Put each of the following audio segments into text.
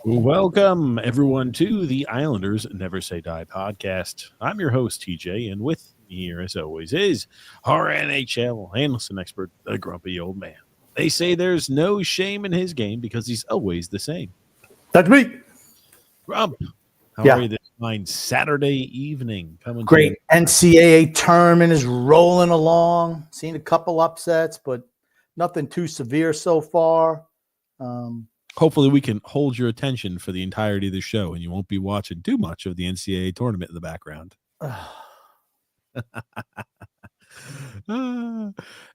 Welcome, everyone, to the Islanders Never Say Die podcast. I'm your host, TJ, and with me here, as always, is our NHL Anderson expert, the grumpy old man. They say there's no shame in his game because he's always the same. That's me. Grump, how are you this fine Saturday evening? Great. NCAA tournament is rolling along. Seen a couple upsets, but nothing too severe so far. Hopefully we can hold your attention for the entirety of the show and you won't be watching too much of the NCAA tournament in the background.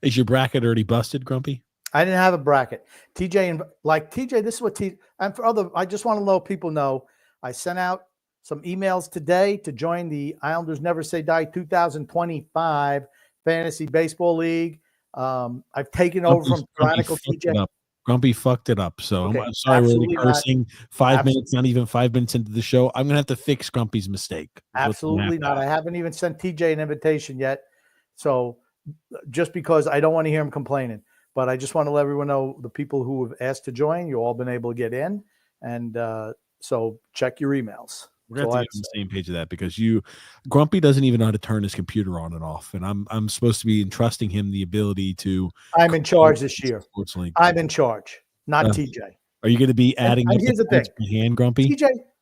Is your bracket already busted, Grumpy? I didn't have a bracket. TJ, this is what and for other, I just want to let people know, I sent out some emails today to join the Islanders Never Say Die 2025 Fantasy Baseball League. I've taken over from Tyrannical TJ. Grumpy fucked it up. So okay, I'm sorry we're already cursing. 5 minutes, not even 5 minutes into the show. I'm going to have to fix Grumpy's mistake. Absolutely not. I haven't even sent TJ an invitation yet. So just because I don't want to hear him complaining. But I just want to let everyone know the people who have asked to join, you've all been able to get in. And so check your emails. We're going to have to get on the same page of that because Grumpy doesn't even know how to turn his computer on and off. And I'm supposed to be entrusting him the ability to. I'm in charge this year. I'm in charge, not TJ. Are you going to be adding here's the thing. Hand, Grumpy?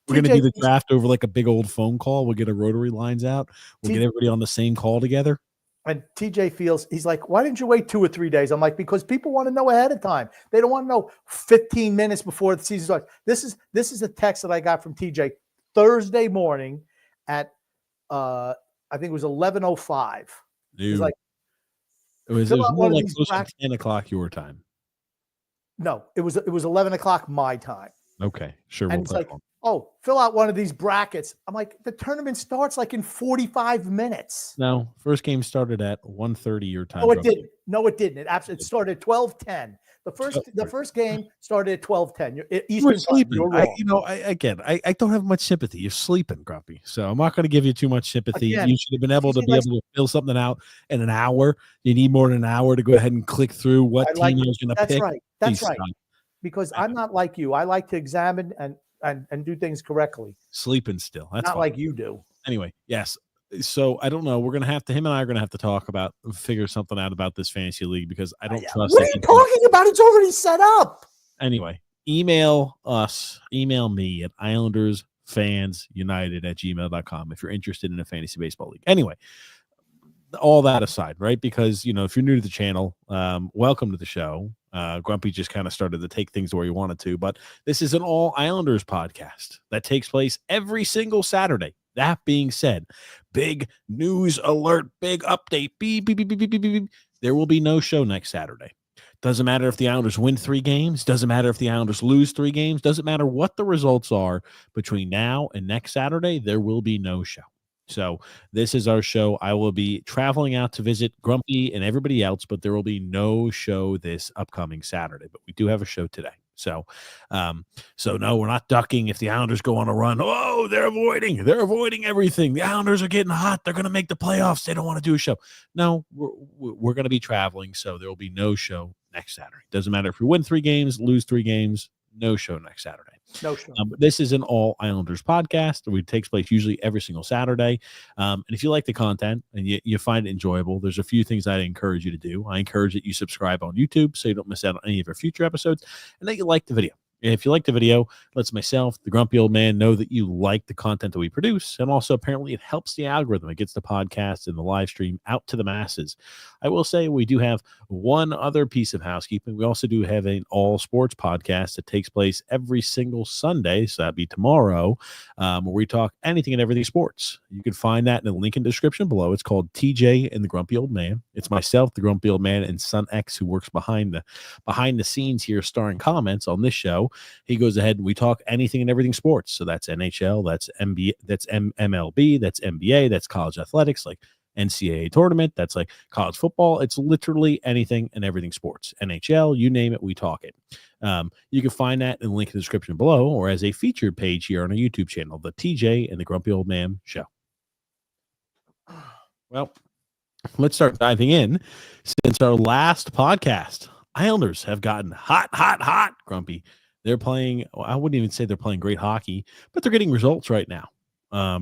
We're going to do the draft over like a big old phone call. We'll get our rotary lines out. We'll get everybody on the same call together. And TJ feels, he's like, why didn't you wait 2 or 3 days? I'm like, because people want to know ahead of time. They don't want to know 15 minutes before the season starts. This is a text that I got from TJ Thursday morning at I think it was 11:05. It was like it was more like close to 10 o'clock your time. No, it was 11 o'clock my time. Okay, sure. And it's like, oh, fill out one of these brackets. I'm like, the tournament starts like in 45 minutes. No, first game started at 1:30 your time. Oh, it didn't. No, it didn't. It started at 12:10. The first game started at 12:10. Eastern time. You're wrong. I don't have much sympathy. You're sleeping, Grumpy. So I'm not going to give you too much sympathy. Again, you should have been able to fill something out in an hour. You need more than an hour to go ahead and click through what team you're going to pick. That's right. Because I'm not like you. I like to examine and do things correctly. Sleeping still. That's not like you do. Anyway, yes. So I don't know. We're gonna have to. Him and I are gonna have to figure something out about this fantasy league because I don't trust. What are you talking about? It's already set up. Anyway, email us. Email me at fansunited@gmail.com if you're interested in a fantasy baseball league. Anyway, all that aside, right? Because, if you're new to the channel, welcome to the show. Grumpy just kind of started to take things where he wanted to, but this is an all Islanders podcast that takes place every single Saturday. That being said, big news alert, big update. Beep, beep, beep, beep, beep, beep, beep. There will be no show next Saturday. Doesn't matter if the Islanders win 3 games. Doesn't matter if the Islanders lose 3 games. Doesn't matter what the results are between now and next Saturday. There will be no show. So this is our show. I will be traveling out to visit Grumpy and everybody else, but there will be no show this upcoming Saturday. But we do have a show today. So no, we're not ducking if the Islanders go on a run. Oh, they're avoiding everything. The Islanders are getting hot. They're going to make the playoffs. They don't want to do a show. No, we're going to be traveling, so there will be no show next Saturday. Doesn't matter if we win 3 games, lose 3 games, no show next Saturday. No show. This is an all Islanders podcast. It takes place usually every single Saturday. And if you like the content and you find it enjoyable, there's a few things I encourage you to do. I encourage that you subscribe on YouTube so you don't miss out on any of our future episodes, and that you like the video. If you like the video, lets myself, the grumpy old man, know that you like the content that we produce. And also, apparently, it helps the algorithm. It gets the podcast and the live stream out to the masses. I will say we do have one other piece of housekeeping. We also do have an all sports podcast that takes place every single Sunday. So that'd be tomorrow, where we talk anything and everything sports. You can find that in the link in the description below. It's called TJ and the Grumpy Old Man. It's myself, the Grumpy Old Man, and Son X, who works behind the scenes here, starring comments on this show. He goes ahead and we talk anything and everything sports. So that's NHL, that's NBA, that's MLB, that's NBA, that's college athletics, like NCAA tournament, that's like college football. It's literally anything and everything sports. NHL, you name it, we talk it. You can find that in the link in the description below, or as a featured page here on our YouTube channel, the TJ and the Grumpy Old Man Show. Well, let's start diving in. Since our last podcast, Islanders have gotten hot, Grumpy. They're playing, I wouldn't even say they're playing great hockey, but they're getting results right now.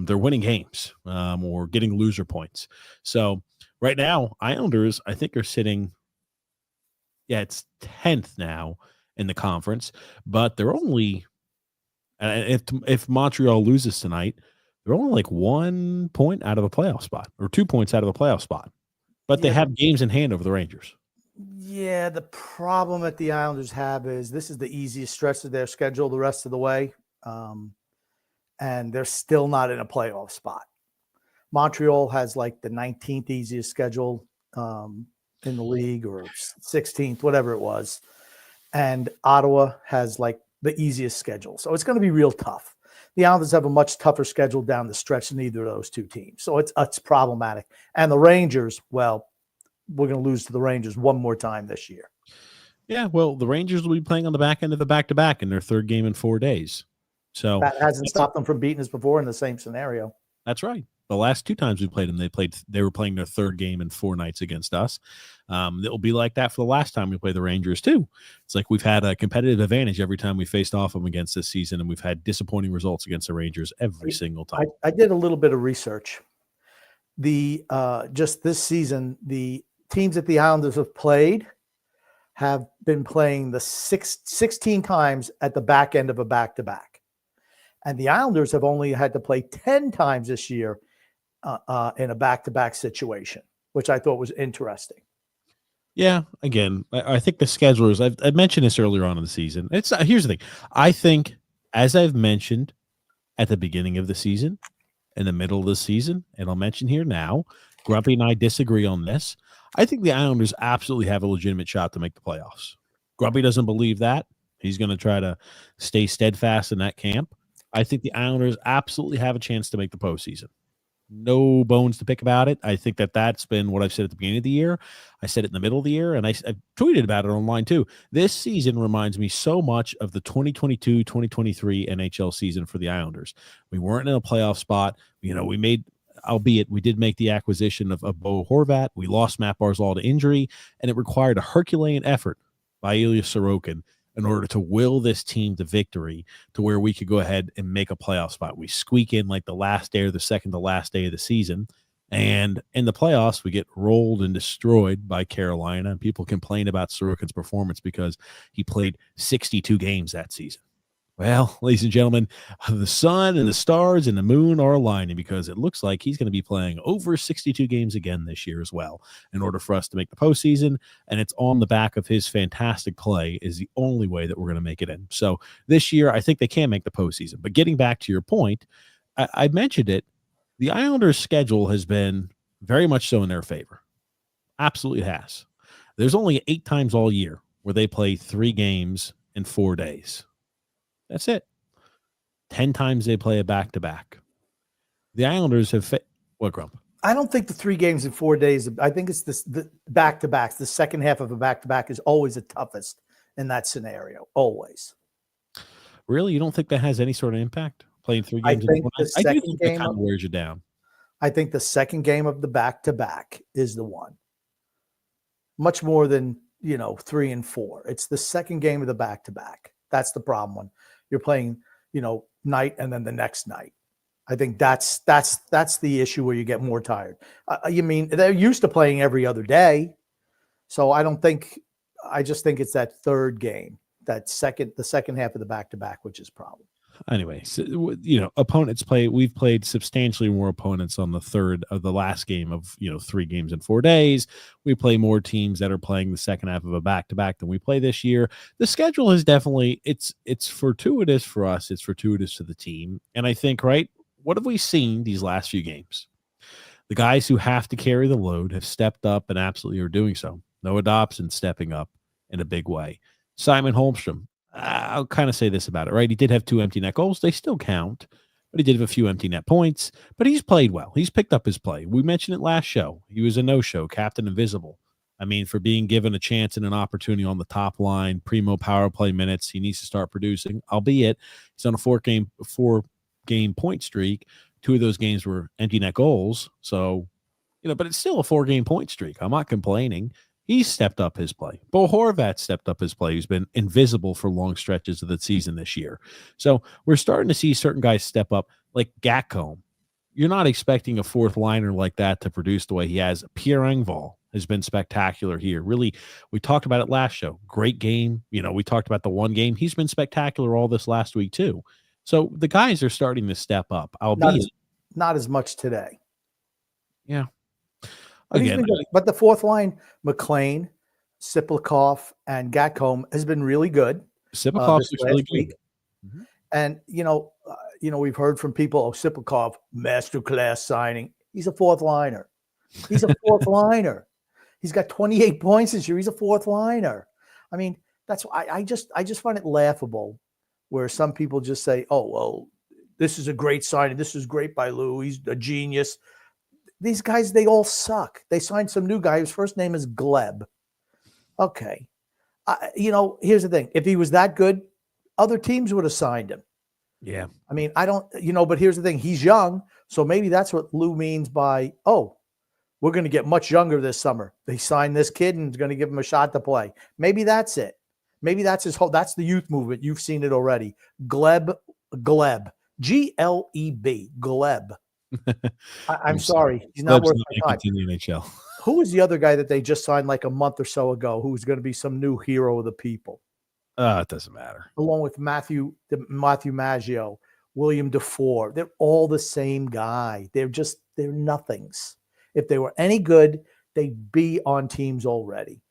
They're winning games or getting loser points. So right now, Islanders, I think, are sitting, it's 10th now in the conference, but they're only, if Montreal loses tonight, they're only like 1 point out of a playoff spot or 2 points out of a playoff spot. But they have games in hand over the Rangers. Yeah, the problem that the Islanders have is this is the easiest stretch of their schedule the rest of the way, and they're still not in a playoff spot. Montreal has like the 19th easiest schedule in the league, or 16th, whatever it was, and Ottawa has like the easiest schedule. So it's going to be real tough. The Islanders have a much tougher schedule down the stretch than either of those two teams. So it's problematic. And the Rangers, well, we're going to lose to the Rangers one more time this year. Yeah, well, the Rangers will be playing on the back end of the back-to-back in their 3rd game in 4 days. So that hasn't stopped them from beating us before in the same scenario. That's right. The last 2 times we played them, they were playing their 3rd game in 4 nights against us. It'll be like that for the last time we play the Rangers too. It's like we've had a competitive advantage every time we faced off them against this season, and we've had disappointing results against the Rangers every single time. I did a little bit of research. Just this season, the teams that the Islanders have played have been playing the 16 times at the back end of a back-to-back. And the Islanders have only had to play 10 times this year in a back-to-back situation, which I thought was interesting. Yeah, again, I think the schedulers, I've mentioned this earlier on in the season. Here's the thing. I think, as I've mentioned at the beginning of the season, in the middle of the season, and I'll mention here now, Grumpy and I disagree on this. I think the Islanders absolutely have a legitimate shot to make the playoffs. Grumpy doesn't believe that. He's going to try to stay steadfast in that camp. I think the Islanders absolutely have a chance to make the postseason. No bones to pick about it. I think that's been what I've said at the beginning of the year. I said it in the middle of the year, and I tweeted about it online too. This season reminds me so much of the 2022-2023 NHL season for the Islanders. We weren't in a playoff spot. We did make the acquisition of Bo Horvat. We lost Matt Barzal to injury, and it required a Herculean effort by Ilya Sorokin in order to will this team to victory to where we could go ahead and make a playoff spot. We squeak in like the last day or the second to last day of the season. And in the playoffs, we get rolled and destroyed by Carolina. And people complain about Sorokin's performance because he played 62 games that season. Well, ladies and gentlemen, the sun and the stars and the moon are aligning because it looks like he's going to be playing over 62 games again this year as well in order for us to make the postseason. And it's on the back of his fantastic play is the only way that we're going to make it in. So this year, I think they can make the postseason. But getting back to your point, I mentioned it. The Islanders' schedule has been very much so in their favor. Absolutely has. There's only 8 times all year where they play 3 games in 4 days. That's it. 10 times they play a back-to-back. The Islanders have what, Grump? I don't think the 3 games in 4 days. I think it's the back-to-backs. The second half of a back-to-back is always the toughest in that scenario. Always. Really? You don't think that has any sort of impact? Playing 3 I games think in 4 days? I do think that kind of wears you down. I think the second game of the back-to-back is the one. Much more than, 3 and 4. It's the second game of the back-to-back. That's the problem when you're playing, night and then the next night. I think that's the issue where you get more tired. You mean they're used to playing every other day, so I just think it's that third game, the second half of the back-to-back, which is a problem. Anyway, so, opponents play. We've played substantially more opponents on the third of the last game of 3 games in 4 days. We play more teams that are playing the second half of a back-to-back than we play this year. The schedule is definitely it's fortuitous for us. It's fortuitous to the team, and I think what have we seen these last few games? The guys who have to carry the load have stepped up and absolutely are doing so. Noah Dobson stepping up in a big way. Simon Holmstrom. I'll kind of say this about it, right? He did have 2 empty net goals. They still count, but he did have a few empty net points. But he's played well. He's picked up his play. We mentioned it last show. He was a no-show, Captain Invisible. I mean, for being given a chance and an opportunity on the top line, primo power play minutes, he needs to start producing, albeit he's on a 4-game point streak. 2 of those games were empty net goals. So, but it's still a 4-game point streak. I'm not complaining. He's stepped up his play. Bo Horvat stepped up his play. He's been invisible for long stretches of the season this year. So we're starting to see certain guys step up, like Gatcomb. You're not expecting a 4th liner like that to produce the way he has. Pierre Engvall has been spectacular here. Really, we talked about it last show. Great game. We talked about the 1 game. He's been spectacular all this last week too. So the guys are starting to step up. Not as much today. Yeah. Again, but the 4th line, McLean, Siplikov, and Gatcomb has been really good. Siplikov's really good. Mm-hmm. And we've heard from people, Siplikov, masterclass signing. He's a 4th liner. He's a 4th liner. He's got 28 points this year. He's a 4th liner. I mean, that's why I just find it laughable where some people just say, "Oh, well, this is a great signing. This is great by Lou. He's a genius." These guys, they all suck. They signed some new guy whose first name is Gleb. Okay. Here's the thing. If he was that good, other teams would have signed him. Yeah. I mean, I don't, but here's the thing. He's young. So maybe that's what Lou means by, we're going to get much younger this summer. They signed this kid and is going to give him a shot to play. Maybe that's it. Maybe that's that's the youth movement. You've seen it already. Gleb, Gleb, Gleb. I'm sorry. He's not worth my time. NHL. Who is the other guy that they just signed like a month or so ago who's going to be some new hero of the people? It doesn't matter. Along with Matthew Maggio, William Dufour. They're all the same guy. They're nothings. If they were any good, they'd be on teams already.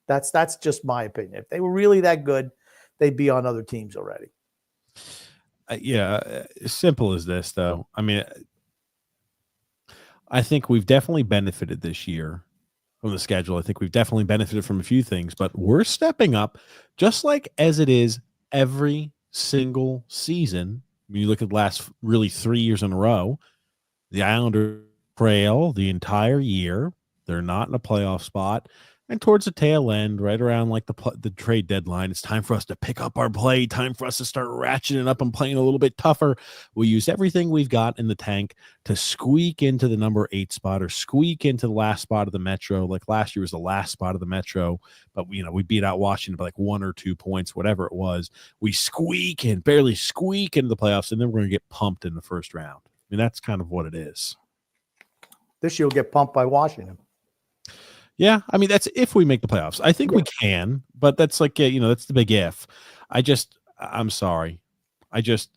That's just my opinion. If they were really that good, they'd be on other teams already. Simple as this, though. I mean, I think we've definitely benefited this year from the schedule. I think we've definitely benefited from a few things, but we're stepping up just like as it is every single season. When you look at the last really 3 years in a row, the Islanders trail the entire year. They're not in a playoff spot. And towards the tail end, right around like the trade deadline, it's time for us to pick up our play, time for us to start ratcheting up and playing a little bit tougher. We use everything we've got in the tank to squeak into the number 8 spot or squeak into the last spot of the Metro. Like last year was the last spot of the Metro, but we beat out Washington by like 1 or 2 points, whatever it was. We barely squeak into the playoffs, and then we're going to get pumped in the first round. I mean, that's kind of what it is. This year we'll get pumped by Washington. Yeah, I mean, that's if we make the playoffs. I think we can, but that's like, that's the big if. I'm sorry. I just,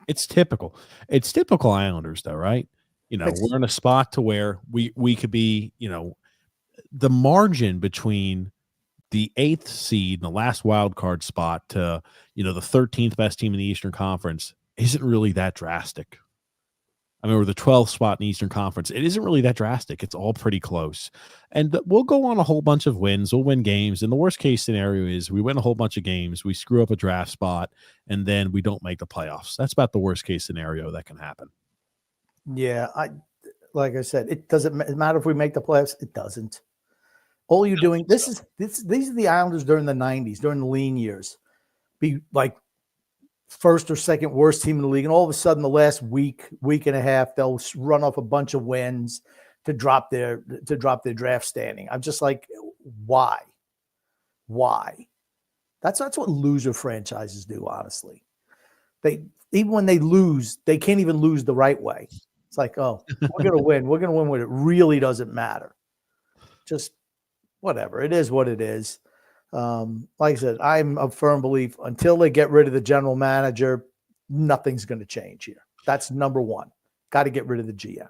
it's typical. It's typical Islanders, though, right? It's We're in a spot to where we could be, the margin between the 8th seed and the last wild card spot to, the 13th best team in the Eastern Conference isn't really that drastic. I mean, we're the 12th spot in the Eastern Conference. It isn't really that drastic. It's all pretty close. And we'll go on a whole bunch of wins. We'll win games. And the worst case scenario is we win a whole bunch of games, we screw up a draft spot, and then we don't make the playoffs. That's about the worst case scenario that can happen. yeah. Like I said, it doesn't matter if we make the playoffs. It doesn't. All you're doing. These are the Islanders during the '90s, during the lean years. Be like first or second worst team in the league, and all of a sudden, the last week and a half, they'll run off a bunch of wins to drop their draft standing. I'm just like, why? That's what loser franchises do. Honestly, even when they lose, they can't even lose the right way. It's like, oh, we're gonna win. We're gonna win when it really doesn't matter. Just whatever. It is what it is. Like I said, I'm a firm belief until they get rid of the general manager, nothing's going to change here. That's number one. Got to get rid of the GM.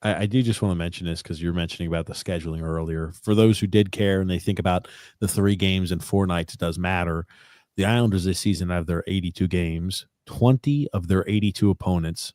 I do just want to mention this because you were mentioning about the scheduling earlier. For those who did care and they think about the 3 games and 4 nights, it does matter. The Islanders this season, out of their 82 games, 20 of their 82 opponents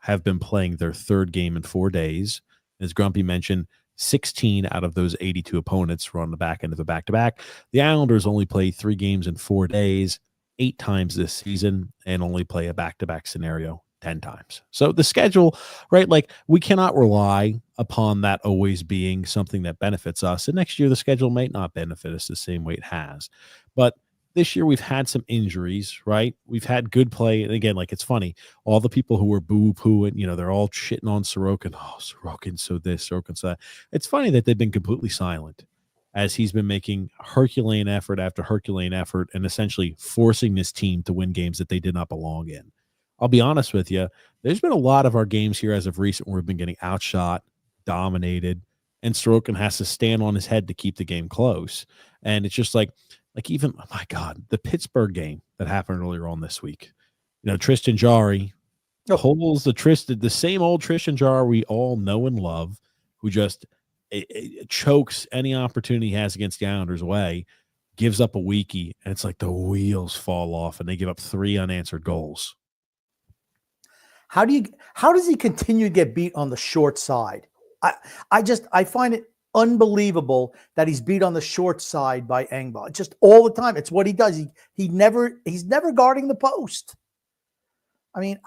have been playing their 3rd game in 4 days. As Grumpy mentioned, 16 out of those 82 opponents were on the back end of a back-to-back. The Islanders only play 3 games in 4 days 8 times this season and only play a back-to-back scenario 10 times. So the schedule, right, like we cannot rely upon that always being something that benefits us. And next year, the schedule might not benefit us the same way it has. But this year, we've had some injuries, right? We've had good play. And again, like it's funny, all the people who were boo-pooing, they're all shitting on Sorokin. Oh, Sorokin, so this, Sorokin, so that. It's funny that they've been completely silent as he's been making Herculean effort after Herculean effort and essentially forcing this team to win games that they did not belong in. I'll be honest with you, there's been a lot of our games here as of recent where we've been getting outshot, dominated, and Sorokin has to stand on his head to keep the game close. And it's just like even, oh my God, the Pittsburgh game that happened earlier on this week. Tristan Jarry pulls the same old Tristan Jarry we all know and love, who just chokes any opportunity he has against the Islanders away, gives up a weekie, and it's like the wheels fall off and they give up 3 unanswered goals. How does he continue to get beat on the short side? I find it unbelievable that he's beat on the short side by Engvall. Just all the time. It's what he does. He's never guarding the post. I mean,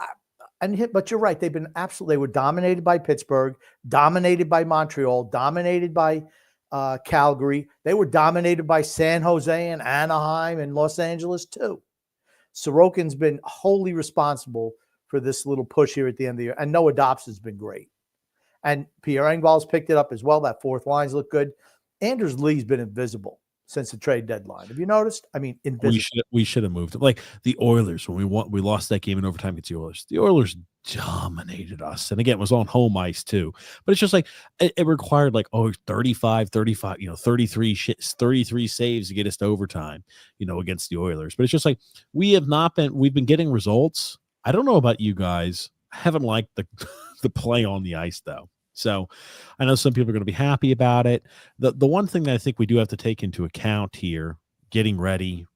but you're right. They were dominated by Pittsburgh, dominated by Montreal, dominated by Calgary. They were dominated by San Jose and Anaheim and Los Angeles too. Sorokin's been wholly responsible for this little push here at the end of the year. And Noah Dobson's been great. And Pierre Engvall's picked it up as well. That 4th line's look good. Anders Lee's been invisible since the trade deadline. Have you noticed? I mean, invisible. We should have moved. Like the Oilers, when we lost that game in overtime against the Oilers. The Oilers dominated us. And again, it was on home ice too. But it's just like it required 35, 33 saves to get us to overtime, against the Oilers. But it's just like we've been getting results. I don't know about you guys. I haven't liked the play on the ice though. So I know some people are going to be happy about it. The one thing that I think we do have to take into account here, getting ready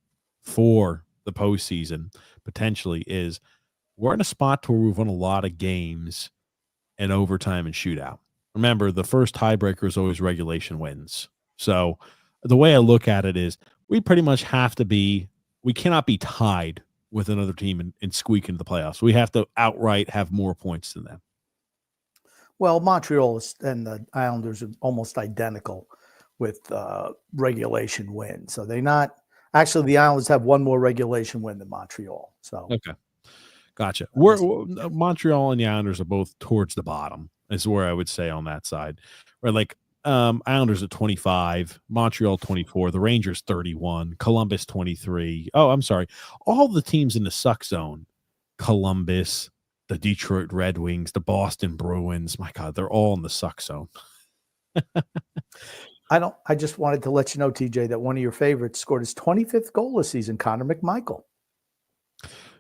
for the postseason potentially, is we're in a spot where we've won a lot of games in overtime and shootout. Remember, the first tiebreaker is always regulation wins. So the way I look at it is we pretty much we cannot be tied with another team and squeak into the playoffs. We have to outright have more points than them. Well, Montreal and the Islanders are almost identical with regulation wins. So they're not – actually, the Islanders have one more regulation win than Montreal. So okay. Gotcha. Montreal and the Islanders are both towards the bottom is where I would say on that side. Right, Islanders at 25, Montreal 24, the Rangers 31, Columbus 23. Oh, I'm sorry. All the teams in the suck zone, Columbus, the Detroit Red Wings, the Boston Bruins, my God, they're all in the suck zone. I just wanted to let you know, TJ, that one of your favorites scored his 25th goal this season, Connor McMichael.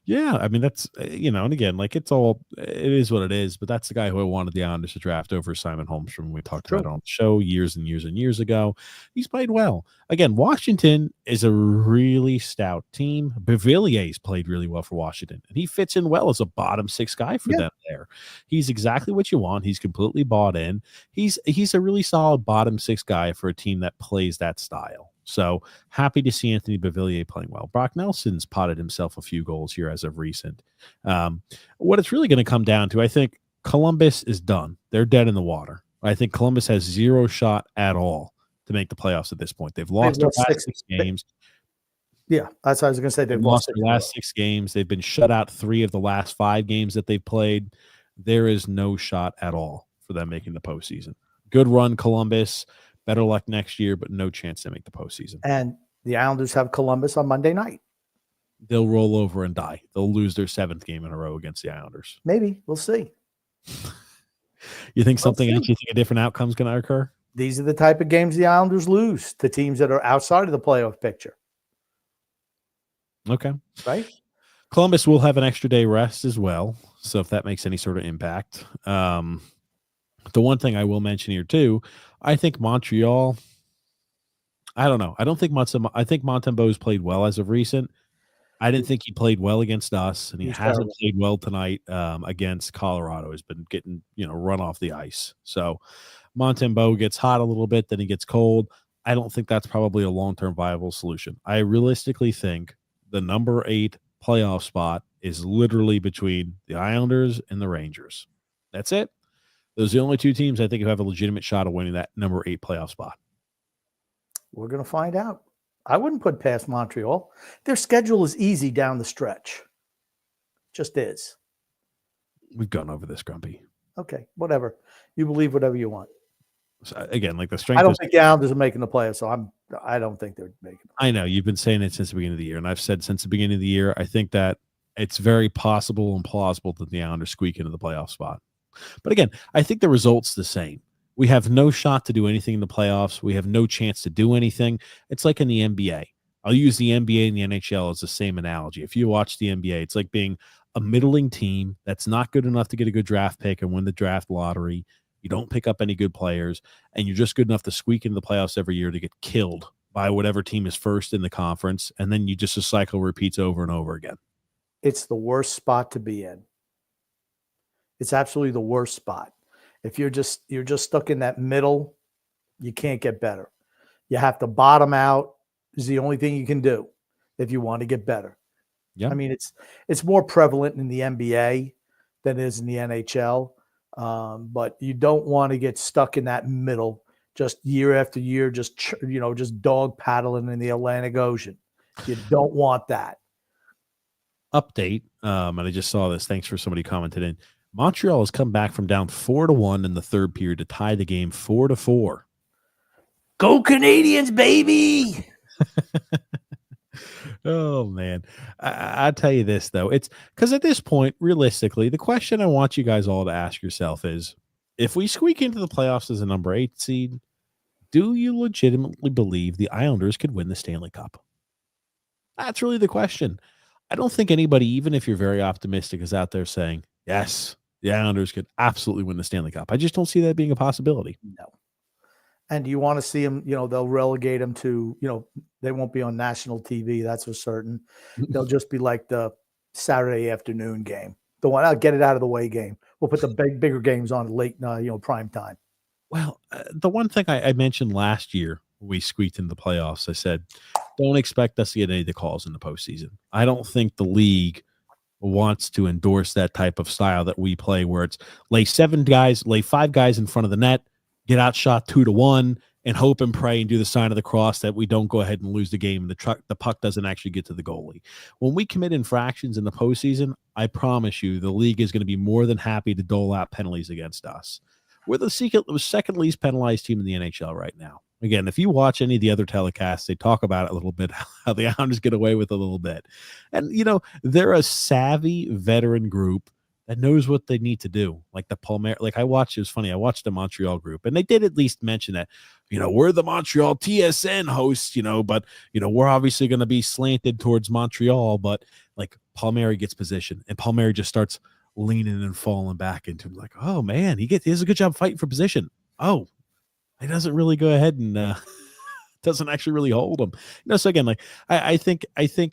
Yeah, I mean that's and again, like it is what it is. But that's the guy who I wanted the Islanders to draft over Simon Holmstrom. We talked about True. it on the show years and years and years ago. He's played well. Again, Washington is a really stout team. Bevillier's played really well for Washington, and he fits in well as a bottom six guy for Yeah. them. There, he's exactly what you want. He's completely bought in. He's a really solid bottom six guy for a team that plays that style. So happy to see Anthony Beauvillier playing well. Brock Nelson's potted himself a few goals here as of recent. What it's really going to come down to, I think Columbus is done. They're dead in the water. I think Columbus has zero shot at all to make the playoffs at this point. They've lost their last six games. Yeah, that's what I was going to say. They've lost their last 6 games. They've been shut out 3 of the last 5 games that they've played. There is no shot at all for them making the postseason. Good run, Columbus. Better luck next year, but no chance to make the postseason. And the Islanders have Columbus on Monday night. They'll roll over and die. They'll lose their 7th game in a row against the Islanders. Maybe. We'll see. You think something else? You think a different outcome is going to occur? These are the type of games the Islanders lose to teams that are outside of the playoff picture. Okay. Right? Columbus will have an extra day rest as well. So if that makes any sort of impact. The one thing I will mention here too, I think Montreal, I don't know. I think Montembeau's played well as of recent. I didn't think he played well against us, and he hasn't played well tonight against Colorado. He's been getting, run off the ice. So Montembeau gets hot a little bit, then he gets cold. I don't think that's probably a long-term viable solution. I realistically think the number 8 playoff spot is literally between the Islanders and the Rangers. That's it. Those are the only 2 teams I think who have a legitimate shot of winning that number 8 playoff spot. We're going to find out. I wouldn't put past Montreal. Their schedule is easy down the stretch. Just is. We've gone over this, Grumpy. Okay, whatever. You believe whatever you want. So again, like the strength. I don't think the Islanders are making the playoffs, so I don't think they're making it. I know you've been saying it since the beginning of the year, and I've said since the beginning of the year, I think that it's very possible and plausible that the Islanders squeak into the playoff spot. But again, I think the result's the same. We have no shot to do anything in the playoffs. We have no chance to do anything. It's like in the NBA. I'll use the NBA and the NHL as the same analogy. If you watch the NBA, it's like being a middling team that's not good enough to get a good draft pick and win the draft lottery. You don't pick up any good players, and you're just good enough to squeak into the playoffs every year to get killed by whatever team is first in the conference, and then the cycle repeats over and over again. It's the worst spot to be in. It's absolutely the worst spot. If you're just stuck in that middle, you can't get better. You have to bottom out is the only thing you can do if you want to get better. Yeah. I mean, it's more prevalent in the NBA than it is in the NHL. But you don't want to get stuck in that middle just year after year, just dog paddling in the Atlantic Ocean. You don't want that. Update. And I just saw this. Thanks for somebody commented in. Montreal has come back from down 4-1 in the third period to tie the game 4-4. Go Canadians, baby! Oh, man. I'll tell you this, though. It's because at this point, realistically, the question I want you guys all to ask yourself is, if we squeak into the playoffs as a number 8 seed, do you legitimately believe the Islanders could win the Stanley Cup? That's really the question. I don't think anybody, even if you're very optimistic, is out there saying, yes, the Islanders could absolutely win the Stanley Cup. I just don't see that being a possibility. No. And do you want to see them, they'll relegate them to, they won't be on national TV, that's for certain. They'll just be like the Saturday afternoon game. The one, I'll get it out of the way game. We'll put the bigger games on late, prime time. Well, the one thing I mentioned last year when we squeaked into the playoffs, I said, don't expect us to get any of the calls in the postseason. I don't think the league wants to endorse that type of style that we play, where it's lay 5 guys in front of the net, get outshot 2-1, and hope and pray and do the sign of the cross that we don't go ahead and lose the game and the puck doesn't actually get to the goalie. When we commit infractions in the postseason, I promise you the league is going to be more than happy to dole out penalties against us. We're the second least penalized team in the NHL right now. Again, if you watch any of the other telecasts, they talk about it a little bit, how the Islanders get away with a little bit. And, they're a savvy veteran group that knows what they need to do. Like the Palmer, it was funny. I watched the Montreal group, and they did at least mention that, we're the Montreal TSN hosts, but, we're obviously going to be slanted towards Montreal, but Palmieri gets position, and Palmieri just starts leaning and falling back into like, oh man, he does a good job fighting for position. Oh, he doesn't really go ahead and doesn't actually really hold him. So again, like I think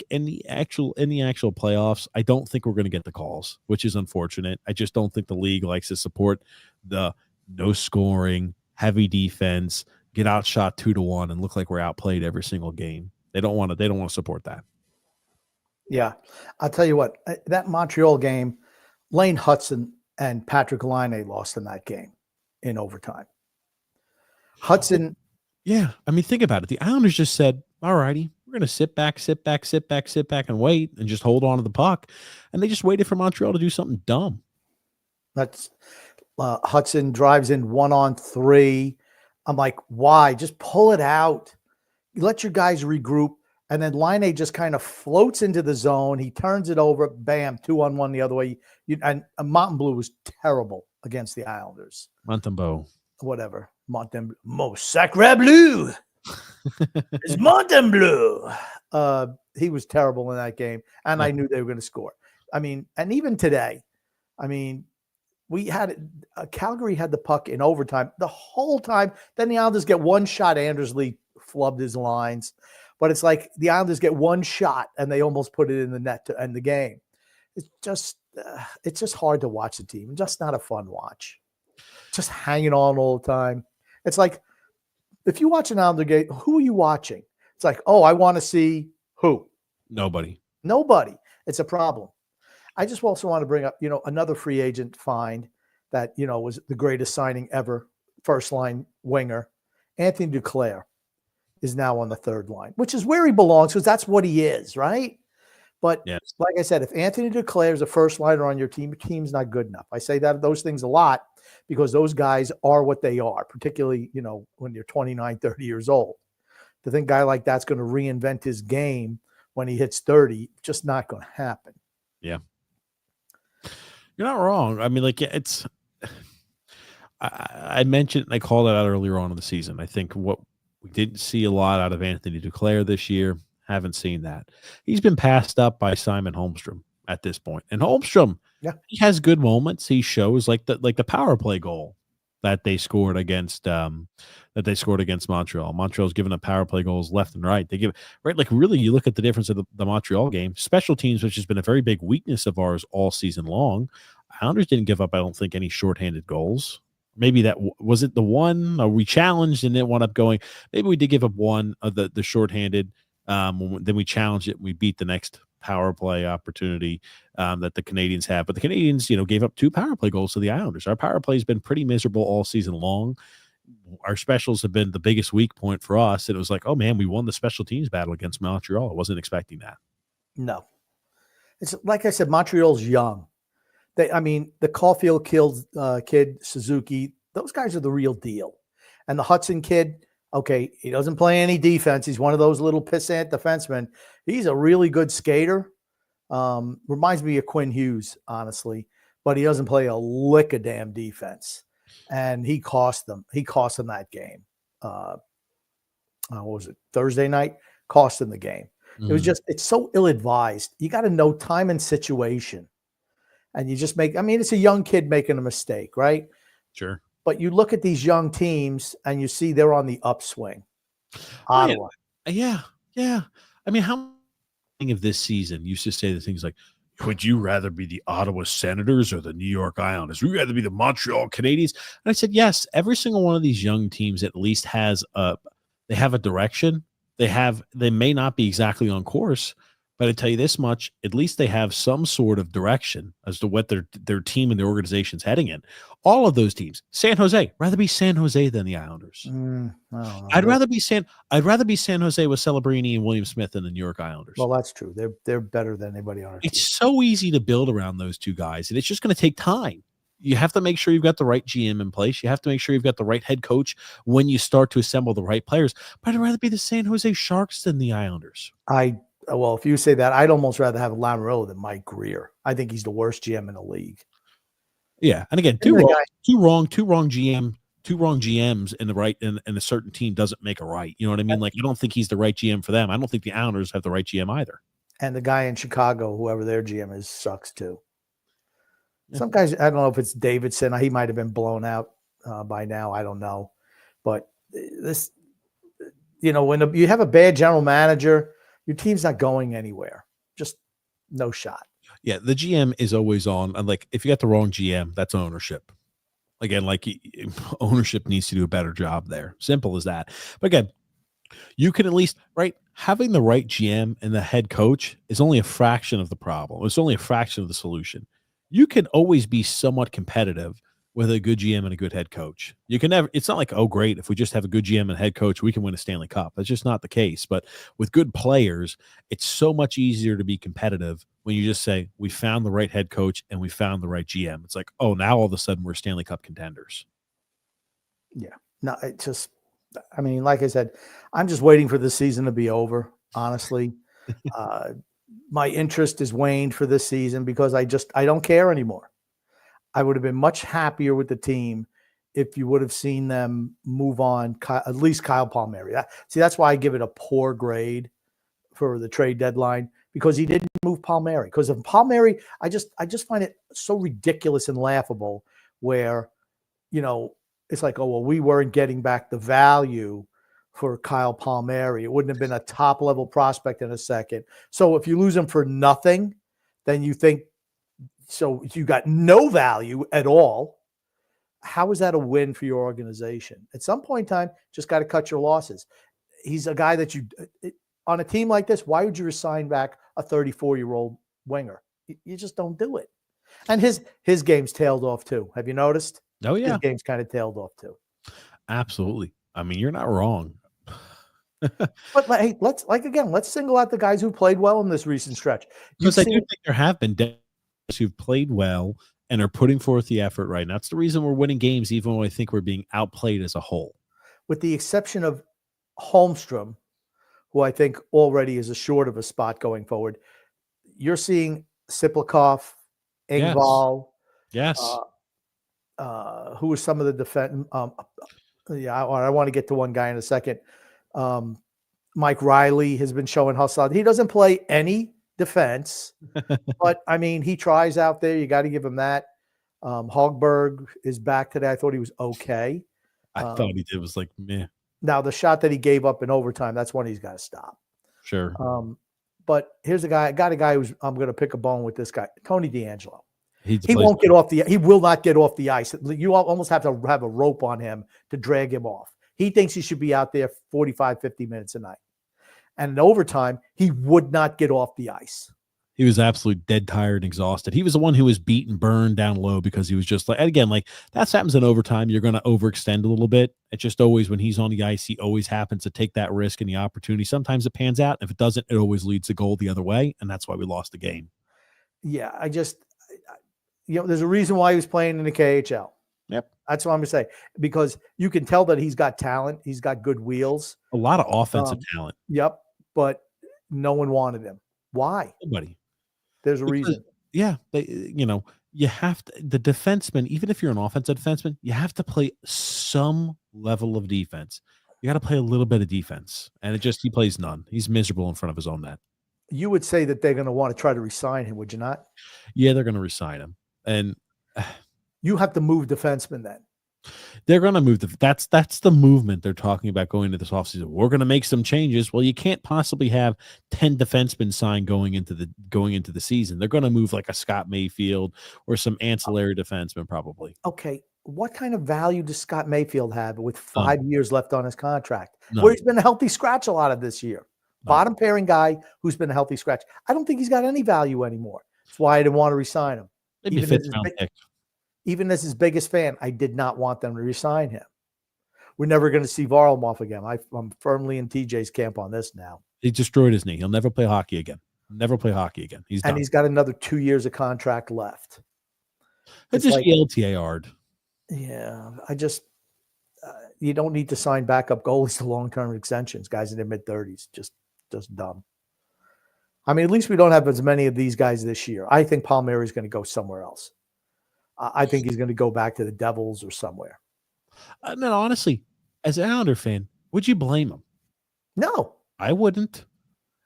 in the actual playoffs, I don't think we're going to get the calls, which is unfortunate. I just don't think the league likes to support the no scoring, heavy defense, get outshot 2-1, and look like we're outplayed every single game. They don't want to support that. Yeah, I'll tell you what, that Montreal game, Lane Hudson and Patrick Laine lost in that game in overtime. Hudson. Yeah, I mean, think about it. The Islanders just said, all righty, we're going to sit back, and wait, and just hold on to the puck. And they just waited for Montreal to do something dumb. That's Hudson drives in 1-on-3. I'm like, why? Just pull it out. Let your guys regroup. And then Laine just kind of floats into the zone. He turns it over. Bam, 2-on-1 the other way. And Mountain Blue was terrible against the Islanders. Montembeau. Whatever. Montembeau. Sacre bleu. It's Montembeau. He was terrible in that game. And I knew they were going to score. I mean, and even today, I mean, we had Calgary had the puck in overtime the whole time. Then the Islanders get one shot. Andersley flubbed his lines. But it's like the Islanders get one shot and they almost put it in the net to end the game. It's just hard to watch the team. Just not a fun watch. Just hanging on all the time. It's like if you watch an Islander game, who are you watching? It's like, oh, I want to see who? Nobody. It's a problem. I just also want to bring up, another free agent find that, was the greatest signing ever, first line winger, Anthony Duclair. Is now on the third line, which is where he belongs because that's what he is, right? But yes. Like I said, if Anthony Duclair is a first liner on your team's not good enough. I say those things a lot because those guys are what they are, particularly, when you're 29, 30 years old. To think a guy like that's going to reinvent his game when he hits 30, just not going to happen. Yeah. You're not wrong. I mean, like it's I mentioned, I called it out earlier on in the season. I think what we didn't see a lot out of Anthony Duclair this year. Haven't seen that. He's been passed up by Simon Holmstrom at this point. And Holmstrom, he has good moments. He shows like the power play goal that they scored against Montreal. Montreal's given up power play goals left and right. They give right, like really you look at the difference of the Montreal game. Special teams, which has been a very big weakness of ours all season long. Islanders didn't give up, I don't think, any shorthanded goals. Maybe that was it. The one we challenged and it wound up going. Maybe we did give up one of the shorthanded. Then we challenged it. And we beat the next power play opportunity that the Canadians have. But the Canadians, gave up 2 power play goals to the Islanders. Our power play has been pretty miserable all season long. Our specials have been the biggest weak point for us. And it was like, oh man, we won the special teams battle against Montreal. I wasn't expecting that. No, it's like I said, Montreal's young. The Caulfield kid, Suzuki, those guys are the real deal. And the Hudson kid, okay, he doesn't play any defense. He's one of those little pissant defensemen. He's a really good skater. Reminds me of Quinn Hughes, honestly, but he doesn't play a lick of damn defense. And he cost them. He cost them that game. What was it? Thursday night? Cost them the game. It was it's so ill-advised. You got to know time and situation. And you just it's a young kid making a mistake, right? Sure. But you look at these young teams and you see they're on the upswing. Ottawa. Yeah. I mean, how many of this season used to say the things like, would you rather be the Ottawa Senators or the New York Islanders? Would you rather be the Montreal Canadiens? And I said, yes, every single one of these young teams at least has they have a direction. They may not be exactly on course, but I tell you this much, at least they have some sort of direction as to what their team and their organization's heading in. All of those teams, San Jose, rather be San Jose than the Islanders. I'd rather be San Jose with Celebrini and William Smith than the New York Islanders. Well, that's true. They're better than anybody on our team. It's so easy to build around those two guys, and it's just going to take time. You have to make sure you've got the right GM in place. You have to make sure you've got the right head coach when you start to assemble the right players. But I'd rather be the San Jose Sharks than the Islanders. Well, if you say that, I'd almost rather have Lamoriello than Mike Greer. I think he's the worst GM in the league. Yeah, and again, two wrong GMs in the right in a certain team doesn't make a right. You know what I mean? Like, I don't think he's the right GM for them. I don't think the Islanders have the right GM either. And the guy in Chicago, whoever their GM is, sucks too. Yeah. Some guys, I don't know if it's Davidson. He might have been blown out by now. I don't know. But this, when you have a bad general manager, your team's not going anywhere. Just no shot. Yeah, the GM is always on. And like, if you got the wrong GM, that's ownership. Again, like ownership needs to do a better job there. Simple as that. But again, you can at least, right, having the right GM and the head coach is only a fraction of the problem. It's only a fraction of the solution. You can always be somewhat competitive with a good GM and a good head coach. You can never, it's not like, oh, great, if we just have a good GM and head coach, we can win a Stanley Cup. That's just not the case. But with good players, it's so much easier to be competitive when you just say, we found the right head coach and we found the right GM. It's like, oh, now all of a sudden we're Stanley Cup contenders. Yeah. No, it just, I mean, like I said, I'm just waiting for the season to be over, honestly. My interest is waned for this season because I don't care anymore. I would have been much happier with the team if you would have seen them move on, at least Kyle Palmieri. That's why I give it a poor grade for the trade deadline, because he didn't move Palmieri. Because of Palmieri, I just find it so ridiculous and laughable where, it's like, oh, well, we weren't getting back the value for Kyle Palmieri. It wouldn't have been a top level prospect in a second. So if you lose him for nothing, then you think, so you got no value at all. How is that a win for your organization? At some point in time, just got to cut your losses. He's a guy that on a team like this, why would you resign back a 34-year-old winger? You just don't do it. And his game's tailed off too. Have you noticed? Oh, yeah. His game's kind of tailed off too. Absolutely. I mean, you're not wrong. But hey, let's single out the guys who played well in this recent stretch. Because I do think there have been guys who've played well and are putting forth the effort right now. That's the reason we're winning games, even though I think we're being outplayed as a whole. With the exception of Holmstrom, who I think already is assured of a spot going forward, you're seeing Siplikov, Engvall. Yes. Who are some of the defense? I want to get to one guy in a second. Mike Riley has been showing hustle. He doesn't play any defense, but I mean, he tries out there. You got to give him that. Hogberg is back today. I thought he was okay. I thought he did was like, meh. Now the shot that he gave up in overtime, that's one he's got to stop. Sure. But here's the guy. I got a guy who's, I'm going to pick a bone with this guy, Tony DeAngelo. He will not get off the ice. You almost have to have a rope on him to drag him off. He thinks he should be out there 45, 50 minutes a night. And in overtime, he would not get off the ice. He was absolutely dead tired and exhausted. He was the one who was beaten, burned down low because he was just like, and again, like that happens in overtime. You're going to overextend a little bit. It's just always when he's on the ice, he always happens to take that risk and the opportunity. Sometimes it pans out. If it doesn't, it always leads to goal the other way. And that's why we lost the game. Yeah. There's a reason why he was playing in the KHL. Yep. That's what I'm going to say, because you can tell that he's got talent. He's got good wheels. A lot of offensive talent. Yep. But no one wanted him. Why? Nobody. There's a reason. Yeah. You have to, the defenseman, even if you're an offensive defenseman, you have to play some level of defense. You got to play a little bit of defense. And he plays none. He's miserable in front of his own net. You would say that they're going to want to try to re-sign him, would you not? Yeah, they're going to re-sign him. And you have to move defensemen then. They're going to move. That's the movement they're talking about going into this offseason. We're going to make some changes. Well, you can't possibly have 10 defensemen signed going into the season. They're going to move like a Scott Mayfield or some ancillary defenseman probably. Okay. What kind of value does Scott Mayfield have with 5 years left on his contract? None. Where he's been a healthy scratch a lot of this year. Bottom pairing guy who's been a healthy scratch. I don't think he's got any value anymore. That's why I didn't want to re-sign him. Maybe a fifth-round pick. Even as his biggest fan, I did not want them to resign him. We're never going to see Varlamov again. I'm firmly in TJ's camp on this now. He destroyed his knee. He'll never play hockey again. Never play hockey again. He's done. And he's got another 2 years of contract left. It's just LTAR'd. Yeah, you don't need to sign backup goalies to long-term extensions. Guys in their mid-30s, just dumb. I mean, at least we don't have as many of these guys this year. I think Palmieri is going to go somewhere else. I think he's going to go back to the Devils or somewhere. No, honestly, as an Islander fan, would you blame him? No. I wouldn't.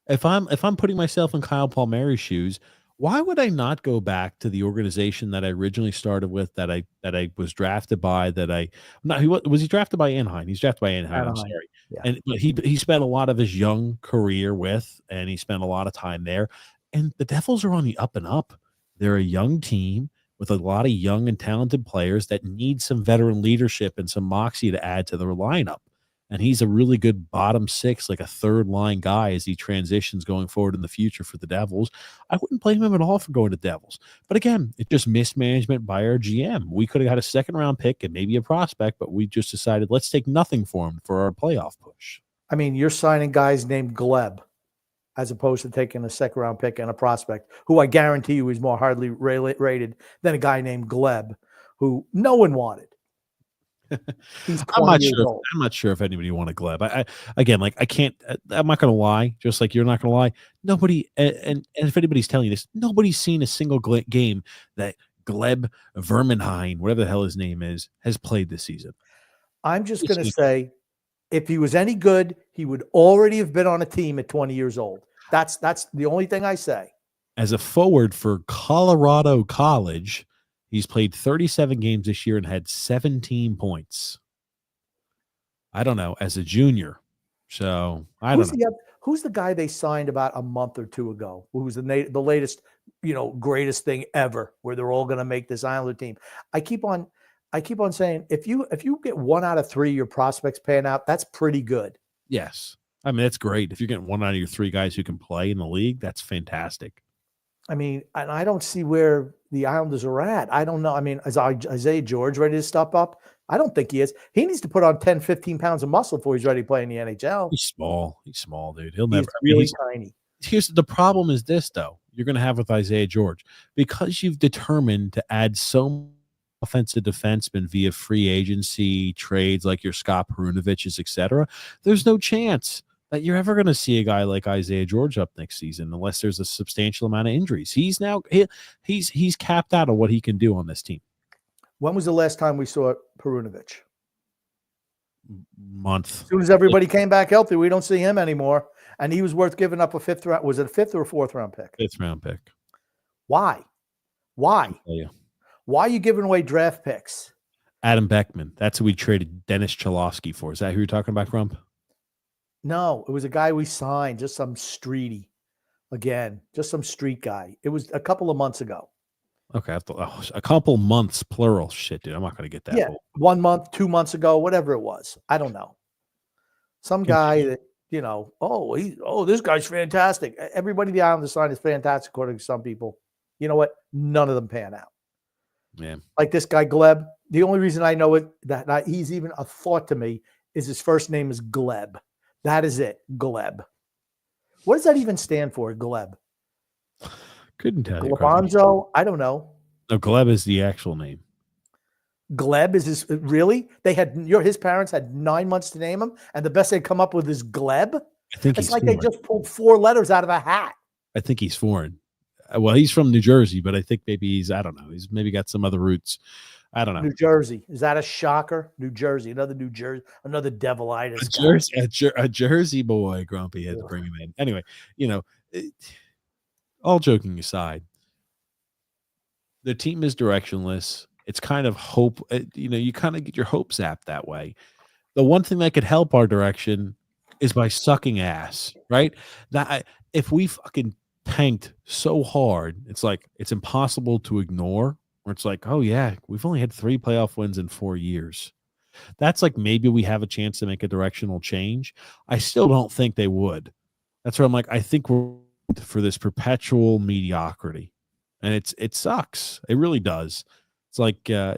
if I'm putting myself in Kyle Palmieri's shoes, why would I not go back to the organization that I originally started with, that I was drafted by, that I not he was he drafted by Anaheim? He's drafted by Anaheim. I'm Anaheim. sorry, Yeah. and but he spent a lot of his young career with, and he spent a lot of time there. And the Devils are on the up and up. They're a young team with a lot of young and talented players that need some veteran leadership and some moxie to add to their lineup. And he's a really good bottom six, like a third line guy as he transitions going forward in the future for the Devils. I wouldn't blame him at all for going to Devils. But again, it's just mismanagement by our GM. We could have had a second round pick and maybe a prospect, but we just decided let's take nothing for him for our playoff push. I mean, you're signing guys named Gleb as opposed to taking a second round pick and a prospect who I guarantee you is more hardly rated than a guy named Gleb who no one wanted. He's 20 years old. I'm not sure if anybody wanted Gleb. I again, like I can't. I'm not going to lie. Just like you're not going to lie. Nobody, and if anybody's telling you this, nobody's seen a single game that Gleb Vermenheim, whatever the hell his name is, has played this season. I'm just going to say, if he was any good, he would already have been on a team at 20 years old. That's the only thing I say. As a forward for Colorado College, he's played 37 games this year and had 17 points. I don't know, as a junior. So I don't know. Who's the guy they signed about a month or two ago? Who's the latest, greatest thing ever, where they're all going to make this Islander team? I keep on saying, if you get 1 out of 3 your prospects pan out, that's pretty good. Yes. I mean, that's great. If you're getting 1 out of your 3 guys who can play in the league, that's fantastic. I mean, and I don't see where the Islanders are at. I don't know. I mean, is Isaiah George ready to step up? I don't think he is. He needs to put on 10, 15 pounds of muscle before he's ready to play in the NHL. He's small. He's small, dude. He's really tiny. Here's the problem is this, though, you're going to have with Isaiah George. Because you've determined to add so many offensive defensemen via free agency trades like your Scott Perunoviches, et cetera, there's no chance that you're ever going to see a guy like Isaiah George up next season unless there's a substantial amount of injuries. He's capped out of what he can do on this team. When was the last time we saw Perunovich? Month. As soon as everybody came back healthy, we don't see him anymore. And he was worth giving up a 5th round. Was it a 5th or a 4th round pick? 5th round pick. Why? Why are you giving away draft picks? Adam Beckman. That's who we traded Dennis Cholowski for. Is that who you're talking about, Grump? No, it was a guy we signed, just some street guy. It was a couple of months ago. Okay, a couple months, plural. Shit, dude, I'm not going to get that. Yeah, 1 month, 2 months ago, whatever it was. I don't know. Some guy that, this guy's fantastic. Everybody the Islanders signed is fantastic, according to some people. You know what? None of them pan out. Yeah. Like this guy, Gleb. The only reason I know it, that he's even a thought to me, is his first name is Gleb. That is it, Gleb. What does that even stand for, Gleb? Couldn't tell Glebonzo? I don't know. No, Gleb is the actual name. Gleb is his, really? His parents had 9 months to name him, and the best they'd come up with is Gleb? I think it's like foreign. They just pulled 4 letters out of a hat. I think he's foreign. Well, he's from New Jersey, but I think maybe I don't know. He's maybe got some other roots. I don't know. New Jersey. Is that a shocker? New Jersey. Another devilitis. A Jersey boy, Grumpy had to bring him in. Anyway, all joking aside, the team is directionless. It's kind of hope. You kind of get your hopes zapped that way. The one thing that could help our direction is by sucking ass, right? If we fucking tanked so hard, it's impossible to ignore. Where it's like, oh yeah, we've only had 3 playoff wins in 4 years. That's like maybe we have a chance to make a directional change. I still don't think they would. That's where I'm like, I think we're for this perpetual mediocrity, and it sucks. It really does. It's like kind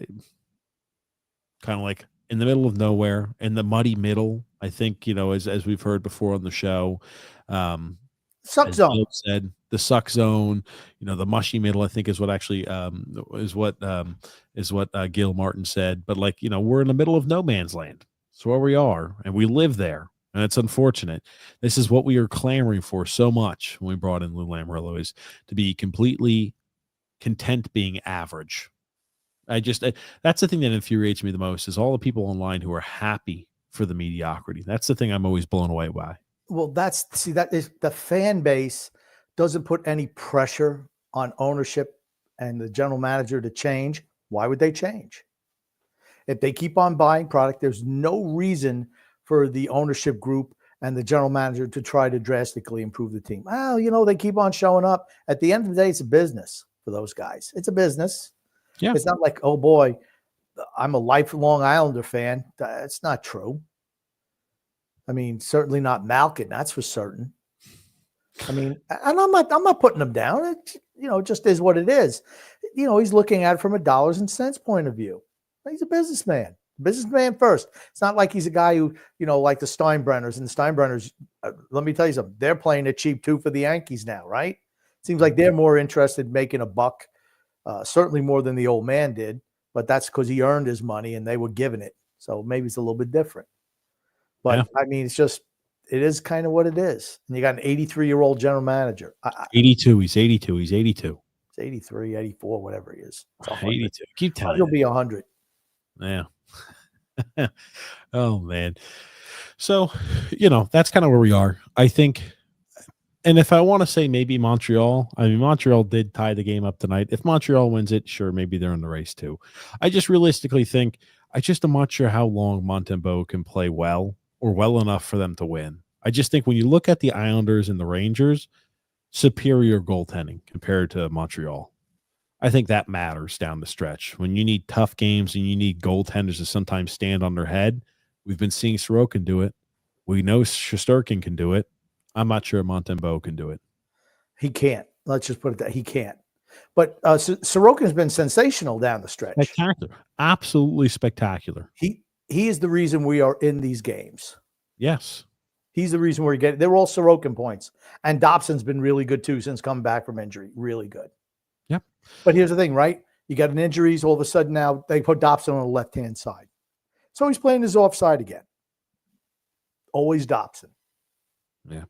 of like in the middle of nowhere, in the muddy middle. I think as we've heard before on the show, suck zone. Said the suck zone, the mushy middle, I think is what actually is what Gil Martin said. But we're in the middle of no man's land. It's where we are, and we live there, and it's unfortunate. This is what we are clamoring for so much when we brought in Lou Lamoriello, is to be completely content being average. That's the thing that infuriates me the most, is all the people online who are happy for the mediocrity. That's the thing I'm always blown away by. Well, that is the fan base doesn't put any pressure on ownership and the general manager to change. Why would they change? If they keep on buying product, there's no reason for the ownership group and the general manager to try to drastically improve the team. Well, they keep on showing up. At the end of the day, it's a business for those guys. It's a business. Yeah. It's not like, oh boy, I'm a lifelong Islander fan. That's not true. I mean, certainly not Malkin. That's for certain. I mean, and I'm not putting him down. It just is what it is. He's looking at it from a dollars and cents point of view. He's a businessman first. It's not like he's a guy who, like the Steinbrenners, and the Steinbrenners, let me tell you something, they're playing it cheap too for the Yankees now, right? Seems like they're more interested in making a buck, certainly more than the old man did, but that's because he earned his money and they were giving it. So maybe it's a little bit different. But I mean, it is kind of what it is. And you got an 83-year-old general manager. 82. He's 82. He's 82. He's 83, 84, whatever he is. 82. Keep telling he'll be 100. Yeah. Oh, man. So, that's kind of where we are. I think, and if I want to say maybe Montreal did tie the game up tonight. If Montreal wins it, sure, maybe they're in the race too. I just realistically think, I'm not sure how long Montembeault can play well or well enough for them to win. I just think when you look at the Islanders and the Rangers, superior goaltending compared to Montreal. I think that matters down the stretch. When you need tough games and you need goaltenders to sometimes stand on their head, we've been seeing Sorokin do it. We know Shesterkin can do it. I'm not sure Montembeault can do it. He can't. Let's just put it that he can't. But Sorokin has been sensational down the stretch. Spectacular. Absolutely spectacular. He is the reason we are in these games. Yes. He's the reason we're getting. They're all Sorokin points. And Dobson's been really good too since coming back from injury. Really good. Yep. But here's the thing, right? You got an injuries. All of a sudden now they put Dobson on the left-hand side. So he's playing his offside again. Always Dobson. Yeah.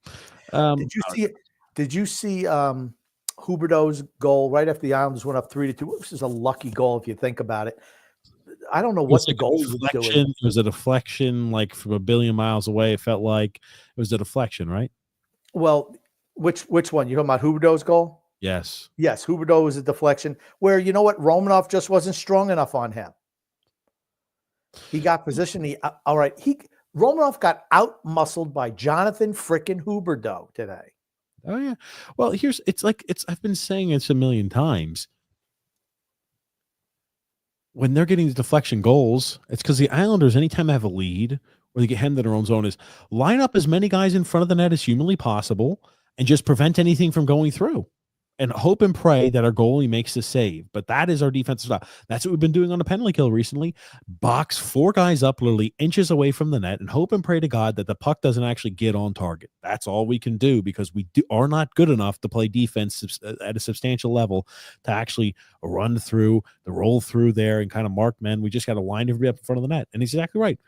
Did you see Huberdeau's goal right after the Islanders went up 3-2? This is a lucky goal if you think about it. I don't know what the goal was doing. It was a deflection, like from a billion miles away. It felt like it was a deflection, right? Well, which one? You're talking about Huberdeau's goal? Yes. Yes, Huberdeau was a deflection where, you know what, Romanov just wasn't strong enough on him. He got positioned. Romanov got out-muscled by Jonathan frickin' Huberdeau today. Oh, yeah. Well, I've been saying this a million times. When they're getting the deflection goals, it's because the Islanders, anytime they have a lead or they get headed in their own zone, is line up as many guys in front of the net as humanly possible and just prevent anything from going through. And hope and pray that our goalie makes the save. But that is our defensive style. That's what we've been doing on the penalty kill recently. Box 4 guys up literally inches away from the net and hope and pray to God that the puck doesn't actually get on target. That's all we can do because we are not good enough to play defense at a substantial level to actually run through, the roll through there and kind of mark men. We just got to line everybody up in front of the net. And he's exactly right.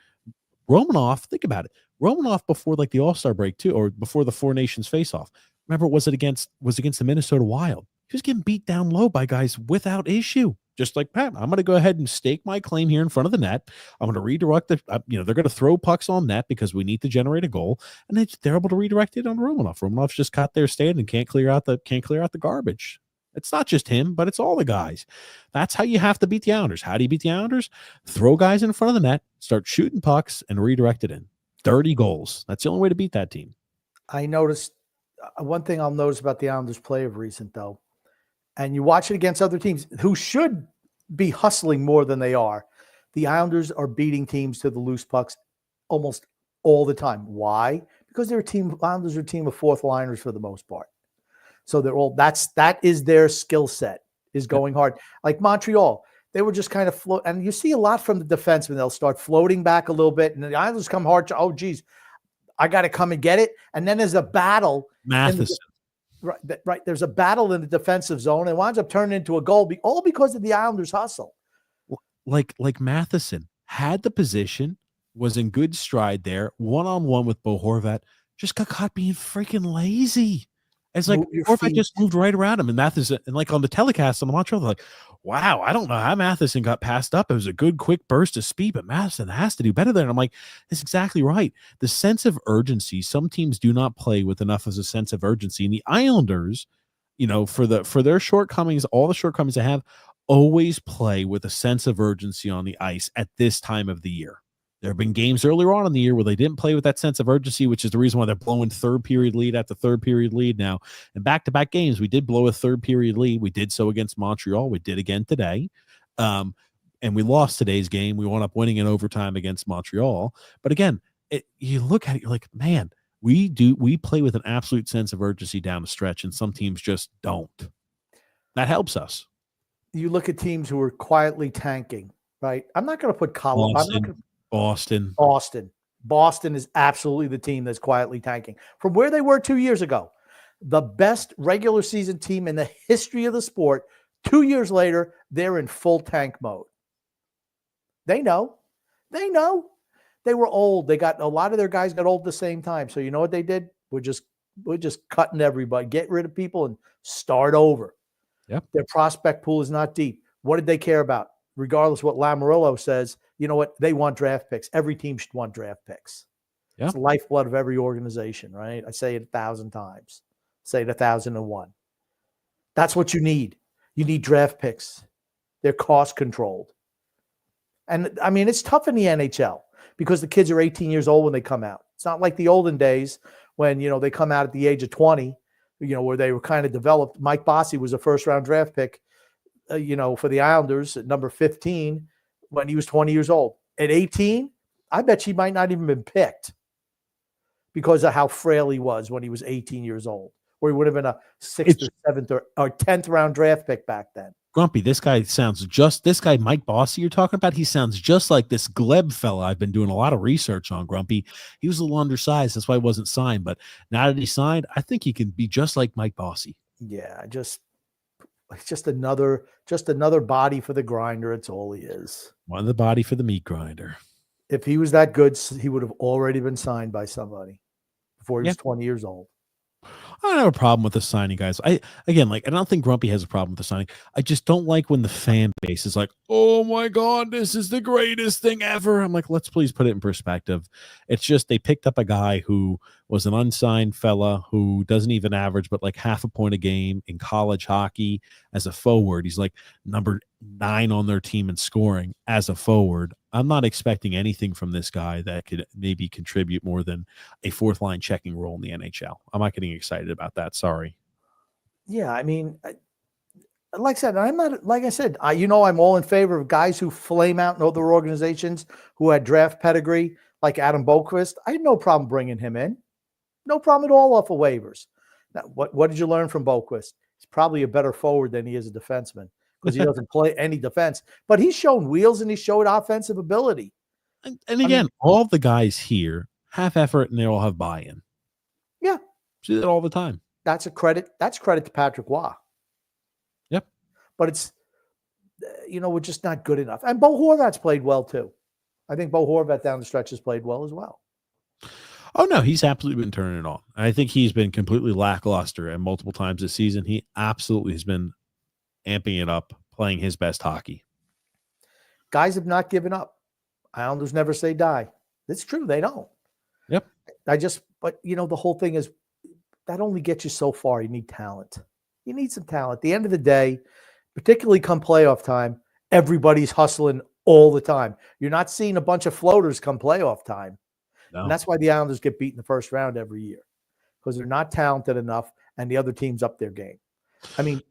Romanov, think about it. Romanov before like the All-Star break too, or before the Four Nations face-off. Remember, was against the Minnesota Wild. He was getting beat down low by guys without issue. Just like, Pat, I'm going to go ahead and stake my claim here in front of the net. I'm going to redirect they're going to throw pucks on net because we need to generate a goal, and they're able to redirect it on Romanov. Romanov's just caught there standing, can't clear out the garbage. It's not just him, but it's all the guys. That's how you have to beat the Islanders. How do you beat the Islanders? Throw guys in front of the net, start shooting pucks, and redirect it in. 30 goals. That's the only way to beat that team. I noticed one thing I'll notice about the Islanders' play of recent, though, and you watch it against other teams who should be hustling more than they are. The Islanders are beating teams to the loose pucks almost all the time. Why? Because Islanders are a team of fourth liners for the most part. So that is their skill set, is going hard. Like Montreal, they were just kind of float, and you see a lot from the defensemen. They'll start floating back a little bit, and the Islanders come hard. Oh, geez, I got to come and get it. And then there's a battle. Matheson. Right. There's a battle in the defensive zone and it winds up turning into a goal, all because of the Islanders' hustle. Like Matheson had the position, was in good stride there, one-on-one with Bo Horvat, just got caught being freaking lazy. It's like, Move your Horvat feet. just moved right around him, and Matheson, and like on the telecast on the Montreal, they're like, wow, I don't know how Matheson got passed up. It was a good, quick burst of speed, but Matheson has to do better there. And I'm like, that's exactly right. The sense of urgency, some teams do not play with enough of a sense of urgency. And the Islanders, for their shortcomings, all the shortcomings they have, always play with a sense of urgency on the ice at this time of the year. There have been games earlier on in the year where they didn't play with that sense of urgency, which is the reason why they're blowing third period lead after third period lead now. And back-to-back games, we did blow a third period lead. We did so against Montreal. We did again today. And we lost today's game. We wound up winning in overtime against Montreal. But again, you look at it, you're like, man, we play with an absolute sense of urgency down the stretch, and some teams just don't. That helps us. You look at teams who are quietly tanking, right? I'm not going to put Colorado. Boston. Boston is absolutely the team that's quietly tanking. From where they were 2 years ago, the best regular season team in the history of the sport, 2 years later, they're in full tank mode. They know. They were old. They got a lot of their guys got old at the same time. So you know what they did? We're just cutting everybody, get rid of people and start over. Yep. Their prospect pool is not deep. What did they care about? Regardless of what Lamoriello says, you know what? They want draft picks. Every team should want draft picks. Yeah. It's the lifeblood of every organization, right? I say it 1,000 times. Say it 1,001. That's what you need. You need draft picks. They're cost controlled. And I mean, it's tough in the NHL because the kids are 18 years old when they come out. It's not like the olden days when, they come out at the age of 20, where they were kind of developed. Mike Bossy was a first-round draft pick, for the Islanders at number 15 when he was 20 years old. At 18, I bet he might not even been picked because of how frail he was when he was 18 years old, or he would have been a 6th or 7th or 10th round draft pick back then. Grumpy, this guy, Mike Bossy you're talking about, he sounds just like this Gleb fella I've been doing a lot of research on, Grumpy. He was a little undersized. That's why he wasn't signed. But now that he's signed, I think he can be just like Mike Bossy. Yeah, it's just another body for the grinder. It's all he is. One the body for the meat grinder. If he was that good, he would have already been signed by somebody before he was 20 years old. I don't have a problem with the signing, guys. I don't think Grumpy has a problem with the signing. I just don't like when the fan base is like, oh my God, this is the greatest thing ever. I'm like, let's please put it in perspective. It's just they picked up a guy who was an unsigned fella who doesn't even average but like half a point a game in college hockey as a forward. He's like number 9 on their team in scoring as a forward. I'm not expecting anything from this guy that could maybe contribute more than a 4th line checking role in the NHL. I'm not getting excited about that. Sorry. Yeah, I mean, like I said, I'm all in favor of guys who flame out in other organizations who had draft pedigree, like Adam Boqvist. I had no problem bringing him in. No problem at all off of waivers. Now, what did you learn from Boqvist? He's probably a better forward than he is a defenseman because he doesn't play any defense. But he's shown wheels and he's showed offensive ability. And again, all the guys here have effort and they all have buy-in. Yeah. See that all the time. That's a credit. That's credit to Patrick Waugh. Yep. But it's, we're just not good enough. And Bo Horvat's played well too. I think Bo Horvat down the stretch has played well as well. Oh, no, he's absolutely been turning it on. I think he's been completely lackluster and multiple times this season. He absolutely has been amping it up, playing his best hockey. Guys have not given up. Islanders never say die. It's true. They don't. Yep. But the whole thing is that only gets you so far. You need talent. You need some talent. At the end of the day, particularly come playoff time, everybody's hustling all the time. You're not seeing a bunch of floaters come playoff time. No. And that's why the Islanders get beat in the first round every year because they're not talented enough and the other teams up their game. I mean,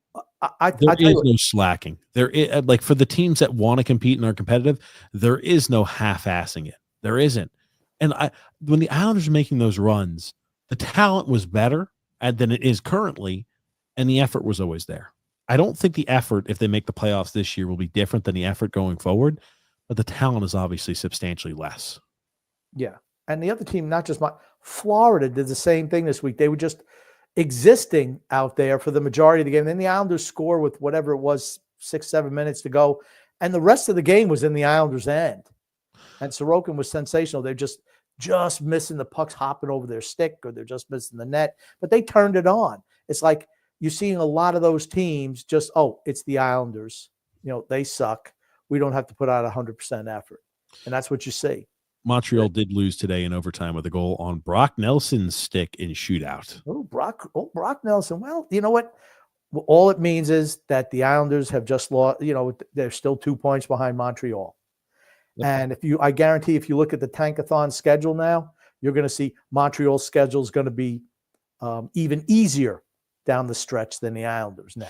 there is no slacking. There is, like for the teams that want to compete and are competitive, there is no half-assing it. There isn't. And when the Islanders are making those runs, the talent was better than it is currently, and the effort was always there. I don't think the effort, if they make the playoffs this year, will be different than the effort going forward, but the talent is obviously substantially less. Yeah. And the other team, not just Florida, did the same thing this week. They were just existing out there for the majority of the game. Then the Islanders score with whatever it was, 6-7 minutes to go. And the rest of the game was in the Islanders' end. And Sorokin was sensational. They're just missing the pucks hopping over their stick, or they're just missing the net. But they turned it on. It's like you're seeing a lot of those teams just, oh, it's the Islanders. They suck. We don't have to put out 100% effort. And that's what you see. Montreal did lose today in overtime with a goal on Brock Nelson's stick in shootout. Brock Nelson. Well, you know what? All it means is that the Islanders have just lost, they're still 2 points behind Montreal. Yep. And I guarantee if you look at the Tankathon schedule now, you're going to see Montreal's schedule is going to be even easier down the stretch than the Islanders now.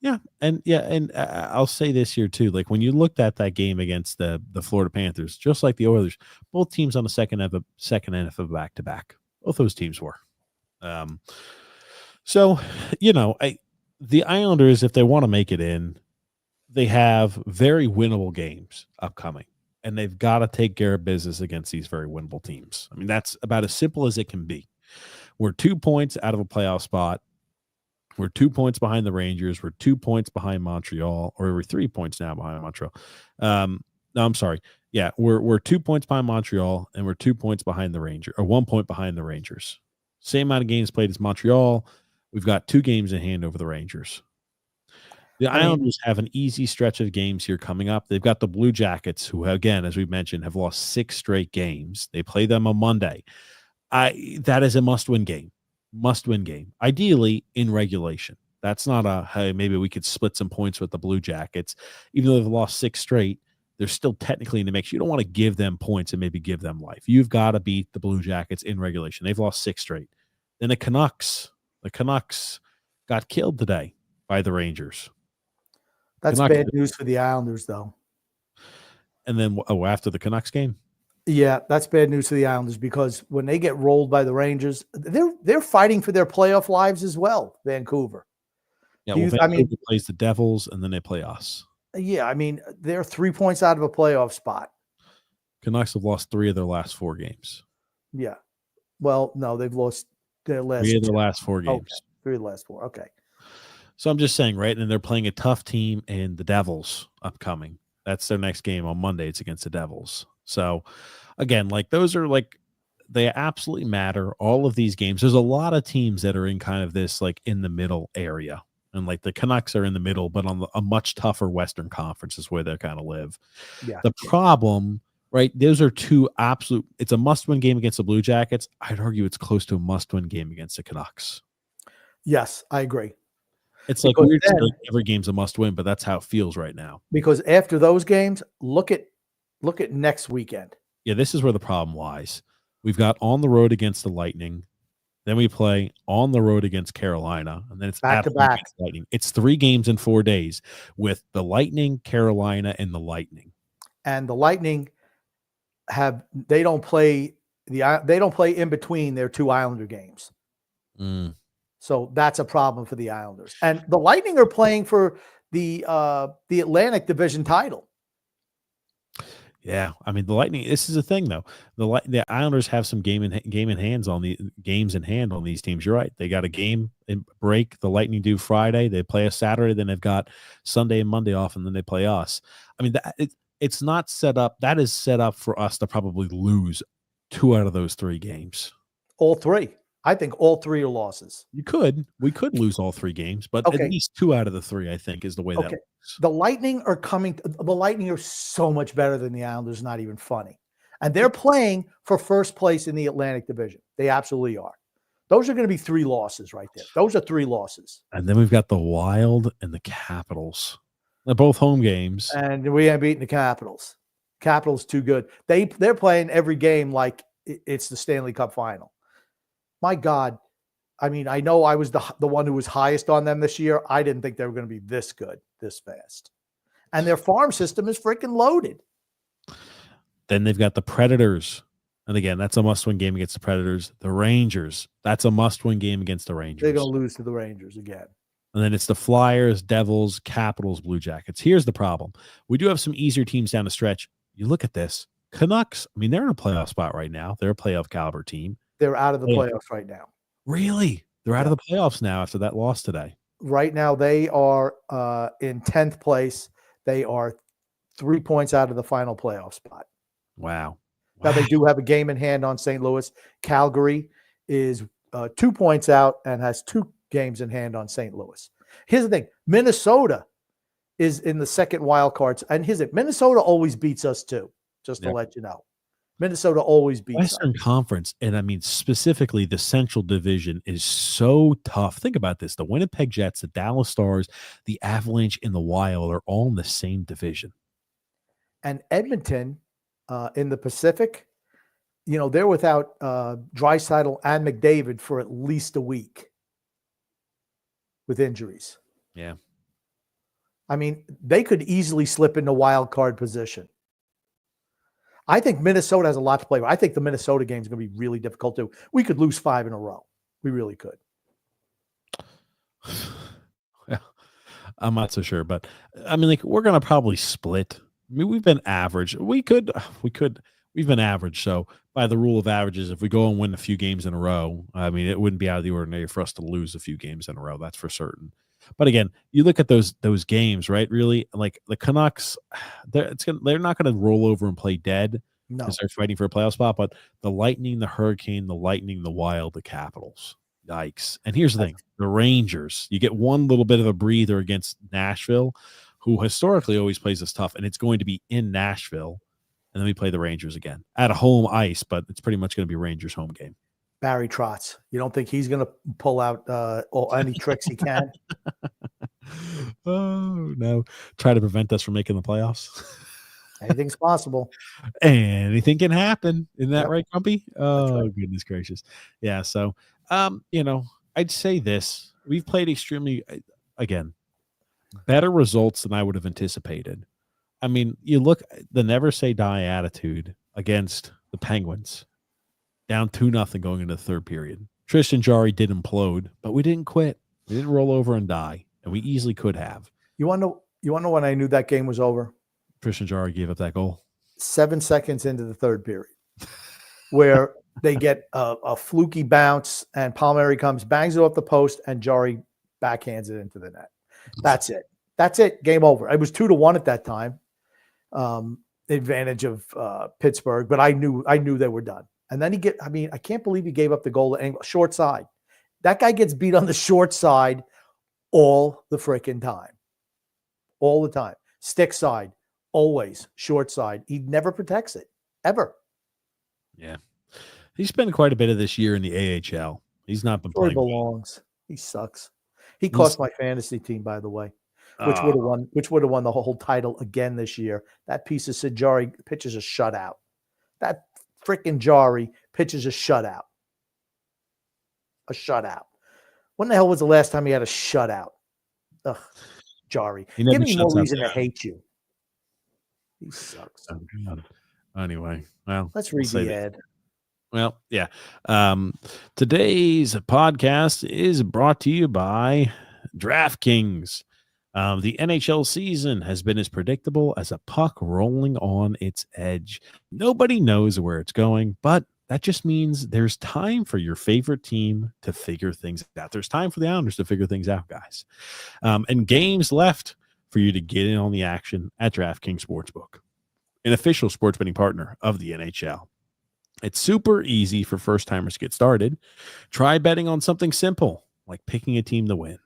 Yeah, and I'll say this here too. Like when you looked at that game against the Florida Panthers, just like the Oilers, both teams on the second half of back-to-back. Both those teams were. So the Islanders, if they want to make it in, they have very winnable games upcoming, and they've got to take care of business against these very winnable teams. I mean, that's about as simple as it can be. We're 2 points out of a playoff spot. We're 2 points behind the Rangers. We're 2 points behind Montreal, or we're 3 points now behind Montreal. No, I'm sorry. Yeah, we're 2 points behind Montreal, and we're 2 points behind the Rangers, or 1 point behind the Rangers. Same amount of games played as Montreal. We've got 2 games in hand over the Rangers. The Islanders have an easy stretch of games here coming up. They've got the Blue Jackets, who, again, as we mentioned, have lost 6 straight games. They play them on Monday. That is a must-win game. Must-win game. Ideally, in regulation. That's not hey, maybe we could split some points with the Blue Jackets. Even though they've lost 6 straight, they're still technically in the mix. You don't want to give them points and maybe give them life. You've got to beat the Blue Jackets in regulation. They've lost 6 straight. Then the Canucks got killed today by the Rangers. That's bad news for the Islanders, though. And then, after the Canucks game? Yeah, that's bad news for the Islanders because when they get rolled by the Rangers, they're fighting for their playoff lives as well, Vancouver. Yeah, Vancouver plays the Devils, and then they play us. Yeah, they're 3 points out of a playoff spot. Canucks have lost 3 of their last 4 games. Yeah. Well, no, they've lost their last 3 of their last 4 games. Okay. 3 of the last 4. Okay. So I'm just saying, right? And they're playing a tough team in the Devils upcoming. That's their next game on Monday. It's against the Devils. So, again, those are they absolutely matter. All of these games. There's a lot of teams that are in kind of this in the middle area, and the Canucks are in the middle, but on a much tougher Western Conference is where they kind of live. Yeah. The problem, right? Those are 2 absolute. It's a must-win game against the Blue Jackets. I'd argue it's close to a must-win game against the Canucks. Yes, I agree. It's weird to say every game's a must-win, but that's how it feels right now. Because after those games, look at next weekend. Yeah, this is where the problem lies. We've got on the road against the Lightning, then we play on the road against Carolina, and then it's back to back. Lightning. It's 3 games in 4 days with the Lightning, Carolina, and the Lightning. And the Lightning they don't play in between their 2 Islander games. So that's a problem for the Islanders. And the Lightning are playing for the Atlantic Division title. Yeah, the Lightning. This is the thing, though. The Islanders have some games in hand on these teams. You're right. They got a game break. The Lightning do Friday. They play a Saturday. Then they've got Sunday and Monday off, and then they play us. It's not set up. That is set up for us to probably lose 2 out of those 3 games. All 3. I think all 3 are losses. We could lose all 3 games, but at least 2 out of the 3, I think, is the way that works. The Lightning are so much better than the Islanders, not even funny. And they're playing for first place in the Atlantic Division. They absolutely are. Those are going to be 3 losses right there. Those are 3 losses. And then we've got the Wild and the Capitals. They're both home games. And we ain't beating the Capitals. Capitals too good. They're playing every game like it's the Stanley Cup final. My God. I know I was the one who was highest on them this year. I didn't think they were going to be this good, this fast. And their farm system is freaking loaded. Then they've got the Predators. And again, that's a must-win game against the Predators. The Rangers. That's a must-win game against the Rangers. They're going to lose to the Rangers again. And then it's the Flyers, Devils, Capitals, Blue Jackets. Here's the problem. We do have some easier teams down the stretch. You look at this. Canucks, they're in a playoff spot right now. They're a playoff caliber team. They're out of the playoffs right now. Really? They're out of the playoffs now after that loss today. Right now, they are in 10th place. They are 3 points out of the final playoff spot. Wow. Now, they do have a game in hand on St. Louis. Calgary is 2 points out and has 2 games in hand on St. Louis. Here's the thing. Minnesota is in the second wild cards. And Minnesota always beats us too, just to let you know. Minnesota always beats Western us. Conference, and I mean specifically the Central Division, is so tough. Think about this. The Winnipeg Jets, the Dallas Stars, the Avalanche, and the Wild are all in the same division. And Edmonton in the Pacific, they're without Draisaitl and McDavid for at least a week with injuries. Yeah. I mean, they could easily slip into wild card position. I think Minnesota has a lot to play with. I think the Minnesota game is going to be really difficult too. We could lose 5 in a row. We really could. Well, I'm not so sure, but I mean, we're going to probably split. I mean, we've been average. We've been average. So by the rule of averages, if we go and win a few games in a row, I mean, it wouldn't be out of the ordinary for us to lose a few games in a row. That's for certain. But again, you look at those games, right? Really, like the Canucks, they're not going to roll over and play dead because they're fighting for a playoff spot. But the Lightning, the Hurricane, the Lightning, the Wild, the Capitals, yikes! And here's the thing: the Rangers. You get one little bit of a breather against Nashville, who historically always plays us tough, and it's going to be in Nashville. And then we play the Rangers again at a home ice, but it's pretty much going to be Rangers home game. Barry Trotz. You don't think he's going to pull out any tricks he can? Oh, no. Try to prevent us from making the playoffs. Anything's possible. Anything can happen. Isn't that right, Grumpy? Oh, right. Goodness gracious. Yeah, so, I'd say this. We've played extremely, again, better results than I would have anticipated. I mean, you look, the never say die attitude against the Penguins. Down 2-0 going into the third period. Tristan Jarry did implode, but we didn't quit. We didn't roll over and die, and we easily could have. You want to know when I knew that game was over? Tristan Jarry gave up that goal. 7 seconds into the third period, where they get a fluky bounce, and Palmieri comes, bangs it off the post, and Jarry backhands it into the net. That's it. That's it. Game over. It was 2-1 at that time. Advantage of Pittsburgh, but I knew they were done. And then I can't believe he gave up the goal short side. That guy gets beat on the short side all the freaking time. All the time. Stick side, always short side. He never protects it, ever. Yeah. He's spent quite a bit of this year in the AHL. He's not been playing. He belongs. He sucks. He cost my fantasy team, by the way, which would have won the whole title again this year. That piece of Sid Jarry pitches a shutout. That freaking Jarry pitches a shutout. A shutout. When the hell was the last time he had a shutout? Ugh, Jarry. Give me more reason to hate you. He sucks. Oh, God. Anyway, well, let's read the ad. Well, yeah. Today's podcast is brought to you by DraftKings. The NHL season has been as predictable as a puck rolling on its edge. Nobody knows where it's going, but that just means there's time for your favorite team to figure things out. There's time for the Islanders to figure things out, guys. And games left for you to get in on the action at DraftKings Sportsbook, an official sports betting partner of the NHL. It's super easy for first-timers to get started. Try betting on something simple, like picking a team to win.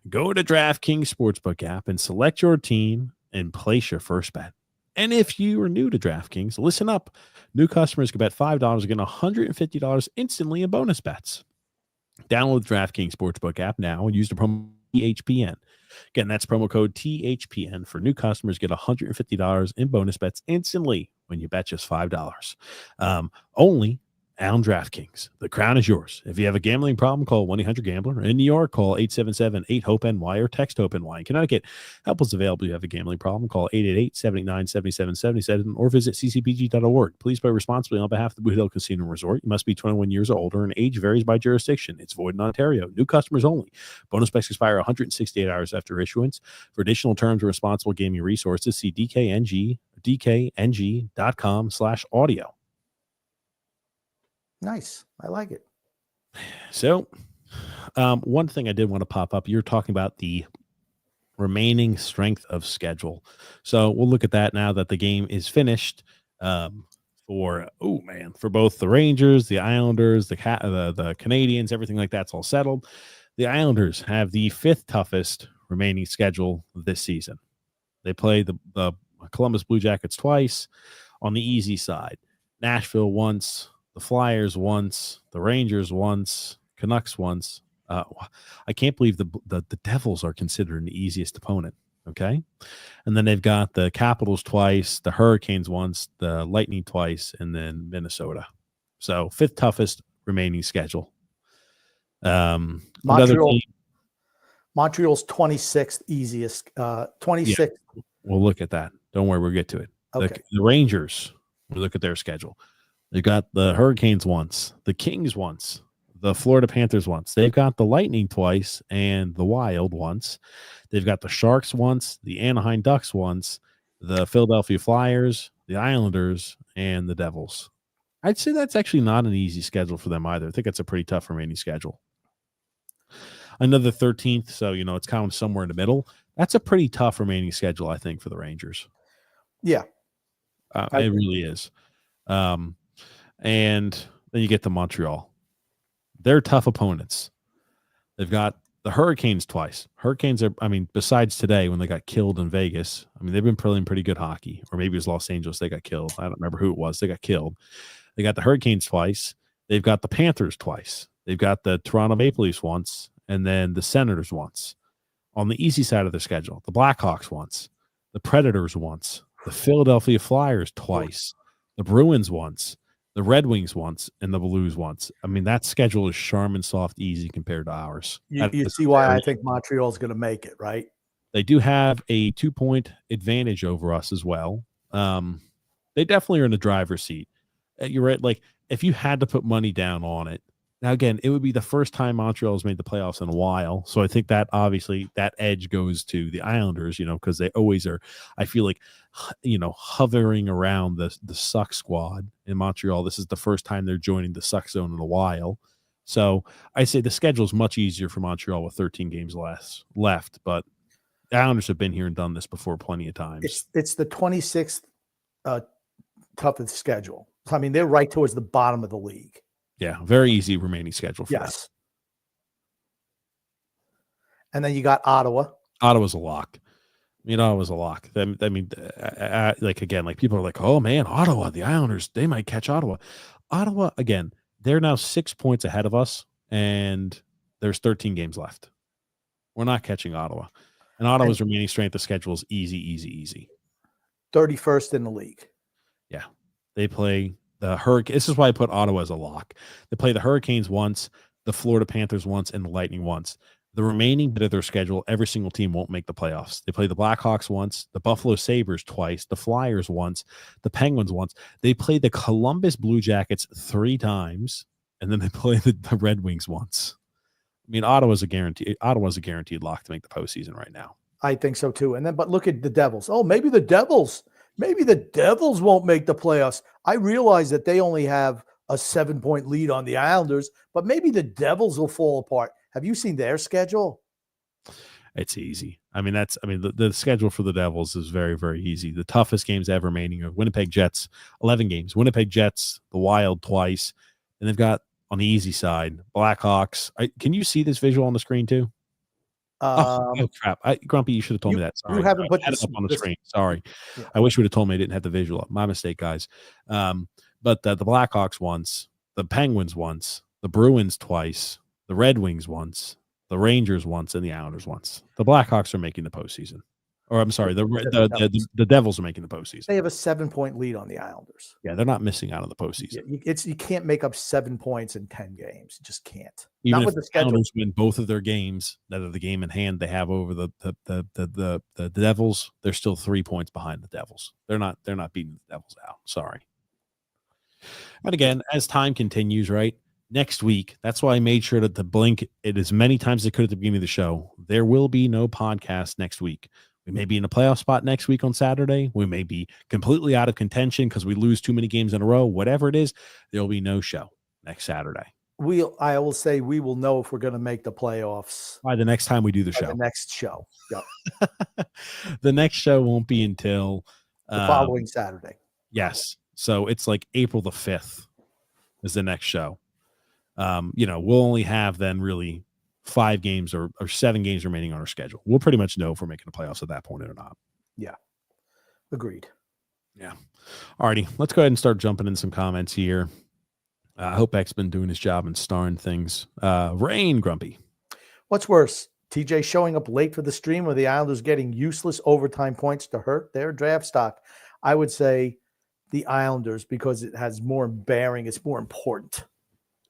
Go to DraftKings Sportsbook app and select your team and place your first bet. And if you are new to DraftKings, listen up. New customers can bet $5 and get $150 instantly in bonus bets. Download the DraftKings Sportsbook app now and use the promo THPN. Again, that's promo code THPN for new customers. Get $150 in bonus bets instantly when you bet just $5. Only on DraftKings. The crown is yours. If you have a gambling problem, call 1-800-GAMBLER. In New York, call 877-8-HOPE-NY or text HOPE-NY. In Connecticut, help is available. If you have a gambling problem, call 888-789-7777 or visit ccpg.org. Please play responsibly on behalf of the Blue Hill Casino Resort. You must be 21 years or older, and age varies by jurisdiction. It's void in Ontario. New customers only. Bonus bets expire 168 hours after issuance. For additional terms and responsible gaming resources, see dkng.com/audio. Nice. I like it. So, one thing I did want to pop up, you're talking about the remaining strength of schedule. So we'll look at that now that the game is finished for both the Rangers, the Islanders, the Canadians, everything like that's all settled. The Islanders have the 5th toughest remaining schedule this season. They play the Columbus Blue Jackets twice on the easy side. Nashville once, the Flyers once, the Rangers once, Canucks once. I can't believe the Devils are considered an easiest opponent. Okay. And then they've got the Capitals twice, the Hurricanes once, the Lightning twice, and then Minnesota. So 5th toughest remaining schedule. Montreal's 26th easiest. 26th. Yeah, we'll look at that. Don't worry, we'll get to it. Okay. The Rangers, we look at their schedule. They've got the Hurricanes once, the Kings once, the Florida Panthers once. They've got the Lightning twice and the Wild once. They've got the Sharks once, the Anaheim Ducks once, the Philadelphia Flyers, the Islanders, and the Devils. I'd say that's actually not an easy schedule for them either. I think it's a pretty tough remaining schedule. Another 13th, so, it's kind of somewhere in the middle. That's a pretty tough remaining schedule, I think, for the Rangers. Yeah. It really is. And then you get to Montreal. They're tough opponents. They've got the Hurricanes twice. Hurricanes are, besides today when they got killed in Vegas, they've been playing pretty good hockey. Or maybe it was Los Angeles they got killed. I don't remember who it was. They got killed. They got the Hurricanes twice. They've got the Panthers twice. They've got the Toronto Maple Leafs once, and then the Senators once. On the easy side of their schedule, the Blackhawks once, the Predators once, the Philadelphia Flyers twice, the Bruins once, the Red Wings once, and the Blues once. That schedule is Charmin soft easy compared to ours. You see why I think Montreal's going to make it, right? They do have a 2-point advantage over us as well. They definitely are in the driver's seat. You're right. Like, if you had to put money down on it, now, again, it would be the first time Montreal has made the playoffs in a while. So I think that obviously that edge goes to the Islanders, because they always are, I feel like, hovering around the suck squad in Montreal. This is the first time they're joining the suck zone in a while. So I say the schedule is much easier for Montreal with 13 games left. But the Islanders have been here and done this before plenty of times. It's the 26th toughest schedule. So, they're right towards the bottom of the league. Yeah, very easy remaining schedule for them. And then you got Ottawa. Ottawa's a lock. Ottawa's a lock. Again, people are like, oh, man, Ottawa, the Islanders, they might catch Ottawa. Ottawa, again, they're now 6 points ahead of us, and there's 13 games left. We're not catching Ottawa. And Ottawa's remaining strength of schedule is easy. 31st in the league. Yeah. They play the Hurricane. This is why I put Ottawa as a lock. They play the Hurricanes once, the Florida Panthers once, and the Lightning once. The remaining bit of their schedule, every single team won't make the playoffs. They play the Blackhawks once, the Buffalo Sabres twice, the Flyers once, the Penguins once. They play the Columbus Blue Jackets 3 times, and then they play the Red Wings once. Ottawa's a guaranteed lock to make the postseason right now. I think so too. But look at the Devils. Oh, maybe the Devils won't make the playoffs. I realize that they only have a 7-point lead on the Islanders, but maybe the Devils will fall apart. Have you seen their schedule? It's easy. The schedule for the Devils is very, very easy. The toughest games ever remaining are Winnipeg Jets, 11 games. Winnipeg Jets, the Wild twice, and they've got on the easy side Blackhawks. Can you see this visual on the screen too? Oh crap! Grumpy, you should have told me that. Sorry, you haven't put it up on the screen. Sorry, yeah. I wish you would have told me I didn't have the visual up. My mistake, guys. But the Blackhawks once, the Penguins once, the Bruins twice, the Red Wings once, the Rangers once, and the Islanders once. The Blackhawks are making the postseason. Or I'm sorry, the Devils are making the postseason. They have a 7-point lead on the Islanders. Yeah, they're not missing out on the postseason. Yeah, you can't make up 7 points in 10 games. You just can't. Even not if with the schedule. Islanders win both of their games, that are the game in hand they have over the Devils, they're still 3 points behind the Devils. They're not beating the Devils out. Sorry. But again, as time continues, right? Next week, that's why I made sure to blink it as many times as I could at the beginning of the show. There will be no podcast next week. We may be in a playoff spot next week on Saturday. We may be completely out of contention because we lose too many games in a row. Whatever it is, there will be no show next Saturday. I will say we will know if we're going to make the playoffs by the next time we do the show. The next show. Yep. The next show won't be until the following Saturday. Yes. So it's like April the 5th is the next show. We'll only have then really 5 games or 7 games remaining on our schedule. We'll pretty much know if we're making the playoffs at that point or not. Yeah. Agreed. Yeah. Alrighty, let's go ahead and start jumping in some comments here. I hope X been doing his job and starring things. Rain Grumpy. What's worse, TJ showing up late for the stream or the Islanders getting useless overtime points to hurt their draft stock? I would say the Islanders because it has more bearing. It's more important.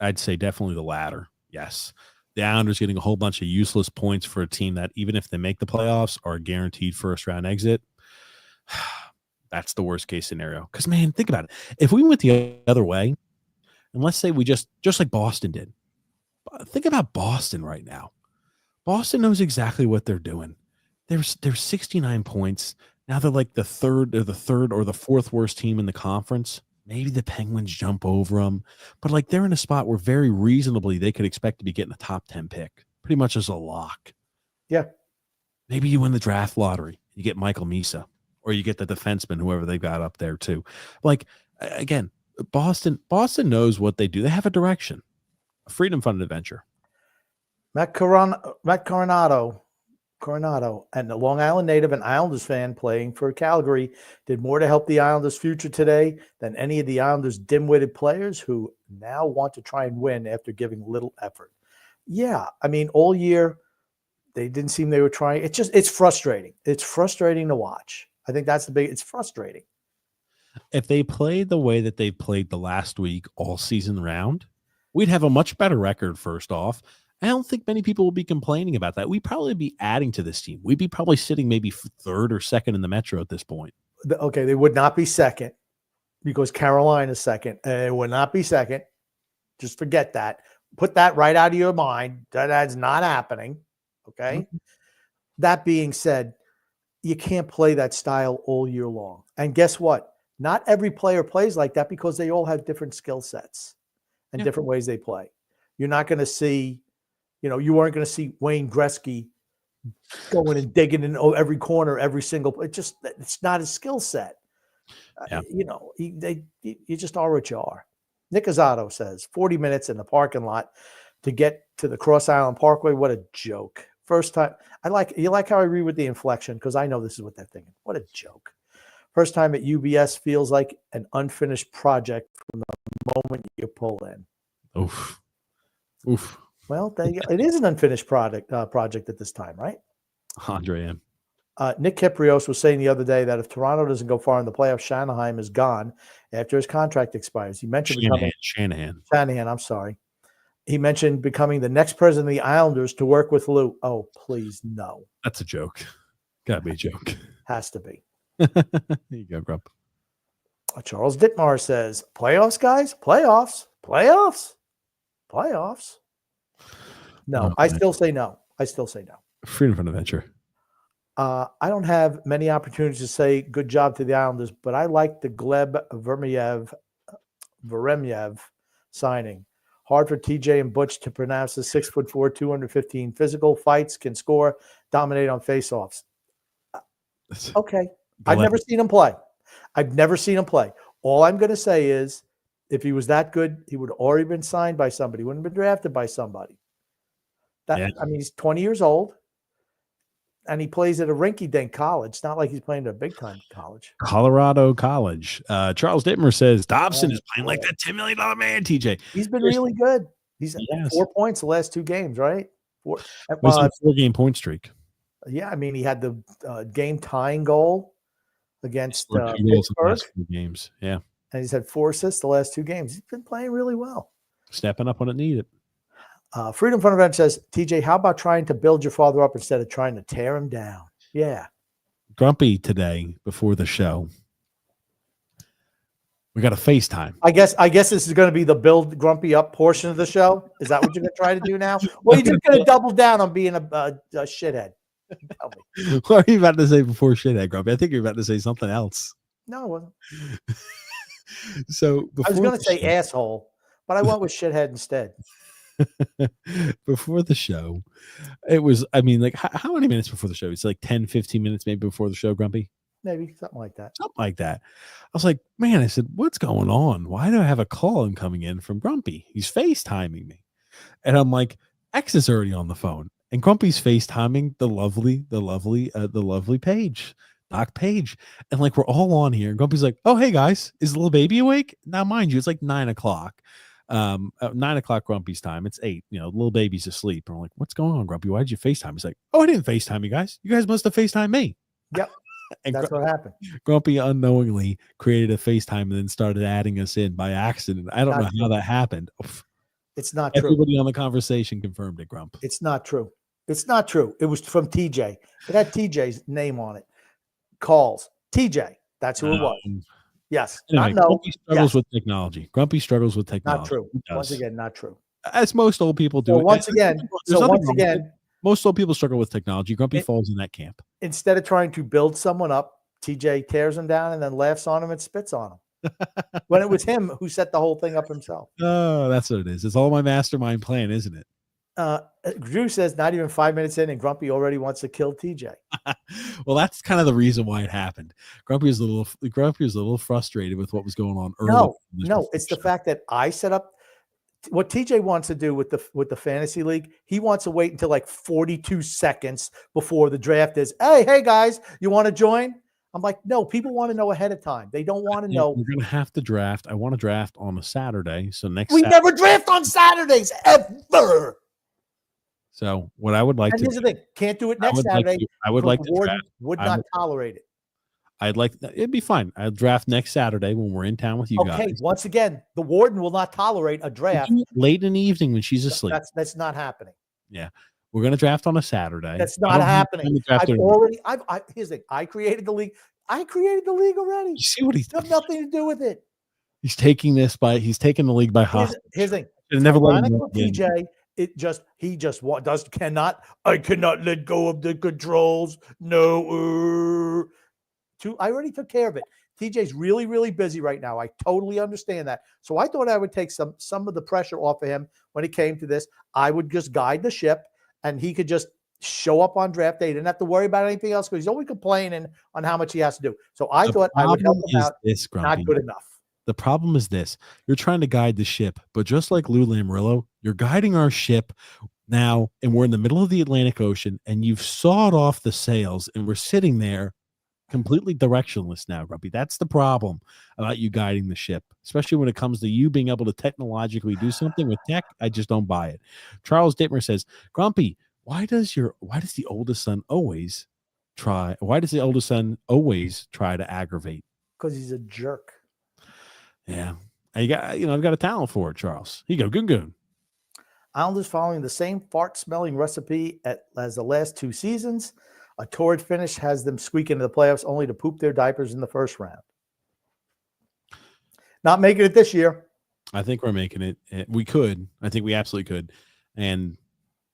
I'd say definitely the latter. Yes. The Islanders getting a whole bunch of useless points for a team that even if they make the playoffs are a guaranteed first round exit. That's the worst case scenario. Because, man, think about it. If we went the other way, and let's say we just like Boston did, think about Boston right now. Boston knows exactly what they're doing. They're 69 points. Now they're like the third or the fourth worst team in the conference. Maybe the Penguins jump over them. But, like, they're in a spot where very reasonably they could expect to be getting a top 10 pick. Pretty much as a lock. Yeah. Maybe you win the draft lottery. You get Michael Misa. Or you get the defenseman, whoever they've got up there too. Like, again, Boston knows what they do. They have a direction, a freedom fund adventure. Matt Coronado, and the Long Island native and Islanders fan playing for Calgary did more to help the Islanders' future today than any of the Islanders' dim-witted players who now want to try and win after giving little effort. Yeah, I mean, all year they didn't seem they were trying. It's frustrating. It's frustrating to watch. I think that's it's frustrating. If they played the way that they played the last week all season round, we'd have a much better record, first off. I don't think many people will be complaining about that. We'd probably be adding to this team. We'd be probably sitting maybe third or second in the Metro at this point. Okay, they would not be second because Carolina's second. It would not be second. Just forget that. Put that right out of your mind. That's not happening. Okay? Mm-hmm. That being said, you can't play that style all year long. And guess what? Not every player plays like that because they all have different skill sets and different ways they play. You're not going to see, you weren't going to see Wayne Gretzky going and digging in every corner, every single play. It's not his skill set. Yeah. You just are what you are. Nick Azzato says 40 minutes in the parking lot to get to the Cross Island Parkway. What a joke. First time, you like how I read with the inflection because I know this is what they're thinking. What a joke. First time at UBS feels like an unfinished project from the moment you pull in. Oof. Well, it is an unfinished project at this time, right? Andre M. Nick Kiprios was saying the other day that if Toronto doesn't go far in the playoffs, Shanahan is gone after his contract expires. He mentioned Shanahan. I'm sorry. He mentioned becoming the next president of the Islanders to work with Lou. Oh, please, no. That's a joke. Gotta be a joke. Has to be. There you go, Grump. Charles Dittmar says, playoffs, guys? Playoffs. No, I still say no. Freedom from adventure. I don't have many opportunities to say good job to the Islanders, but I like the Gleb Veremyev signing. Hard for TJ and Butch to pronounce the 6'4", 215 physical, fights, can score, dominate on faceoffs. Okay. I've never seen him play. All I'm going to say is if he was that good, he would have already been signed by somebody. He wouldn't have been drafted by somebody. I mean, he's 20 years old, and he plays at a rinky-dink college. It's not like he's playing at a big-time college. Colorado College. Charles Dittmer says Dobson is playing like that $10 million man, TJ. He's been really good. He's 4 points the last 2 games, right? 4-game point streak. Yeah, I mean, he had the game-tying goal against Pittsburgh. Last 4 games, yeah. And he's had 4 assists the last 2 games. He's been playing really well. Stepping up when it needed. Freedom Fund Event says, TJ, how about trying to build your father up instead of trying to tear him down? Yeah. Grumpy today before the show. We got a FaceTime. I guess this is going to be the build Grumpy up portion of the show. Is that what you're going to try to do now? Well, you're just going to double down on being a shithead. Tell me. What are you about to say before shithead, Grumpy? I think you're about to say something else. No, I wasn't. So I was going to say asshole, but I went with shithead instead. Before the show, it was, I mean, like, how many minutes before the show? It's like 10, 15 minutes maybe before the show, Grumpy? Maybe something like that. I was like, man, I said, what's going on? Why do I have a call coming in from Grumpy? He's FaceTiming me. And I'm like, X is already on the phone, and Grumpy's FaceTiming the lovely Paige, Doc Page, and like we're all on here. And Grumpy's like, "Oh, hey guys, is the little baby awake?" Now, mind you, it's like 9 o'clock. 9 o'clock Grumpy's time. It's 8. You know, the little baby's asleep. And I'm like, "What's going on, Grumpy? Why did you FaceTime?" He's like, "Oh, I didn't FaceTime you guys. You guys must have FaceTime me." Yep, And that's what happened. Grumpy unknowingly created a FaceTime and then started adding us in by accident. I don't know how that happened. It's not true. Everybody on the conversation confirmed it, Grump. It's not true. It's not true. It was from TJ. It had TJ's name on it. Calls. TJ. That's who it was. Yes. Anyway, not no. Grumpy struggles Yes. with technology. Grumpy struggles with technology. Not true. Once again, not true. As most old people do. So once again, most old people struggle with technology. Grumpy falls in that camp. Instead of trying to build someone up, TJ tears him down and then laughs on him and spits on him. When it was him who set the whole thing up himself. Oh, that's what it is. It's all my mastermind plan, isn't it? Drew says not even 5 minutes in and Grumpy already wants to kill TJ. Well, that's kind of the reason why it happened. Grumpy was a little frustrated with what was going on earlier. No, it's the fact that I set up what TJ wants to do with the fantasy league. He wants to wait until like 42 seconds before the draft is, hey guys, you want to join? I'm like, no, people want to know ahead of time. They don't want to know. We're going to have to draft. I want to draft on a Saturday. So never draft on Saturdays ever. So what I would like here's the thing, can't do it next Saturday. I would like to draft. Would not tolerate it. It'd be fine. I'll draft next Saturday when we're in town with you guys. Okay, once again, the warden will not tolerate a draft late in the evening when she's asleep. That's not happening. Yeah. We're going to draft on a Saturday. That's not happening. Here's the thing. I created the league. I created the league already. You see what he's doing? Nothing to do with it. He's taking the league by hostage. Here's the thing. Never let him PJ. I cannot let go of the controls. No. I already took care of it. TJ's really, really busy right now. I totally understand that. So I thought I would take some of the pressure off of him when it came to this. I would just guide the ship. And he could just show up on draft day. He didn't have to worry about anything else because he's always complaining on how much he has to do. So I thought I would help him out. Not good enough. The problem is this. You're trying to guide the ship, but just like Lou Lamoriello, you're guiding our ship now, and we're in the middle of the Atlantic Ocean, and you've sawed off the sails, and we're sitting there completely directionless now, Grumpy. That's the problem about you guiding the ship, especially when it comes to you being able to technologically do something with tech. I just don't buy it. Charles Dittmer says, Grumpy, why does the oldest son always try to aggravate? Because he's a jerk. Yeah. I've got a talent for it, Charles. Here you go, goon. Islanders following the same fart-smelling recipe as the last 2 seasons. A torrid finish has them squeak into the playoffs only to poop their diapers in the first round. Not making it this year. I think we're making it. We could. I think we absolutely could. And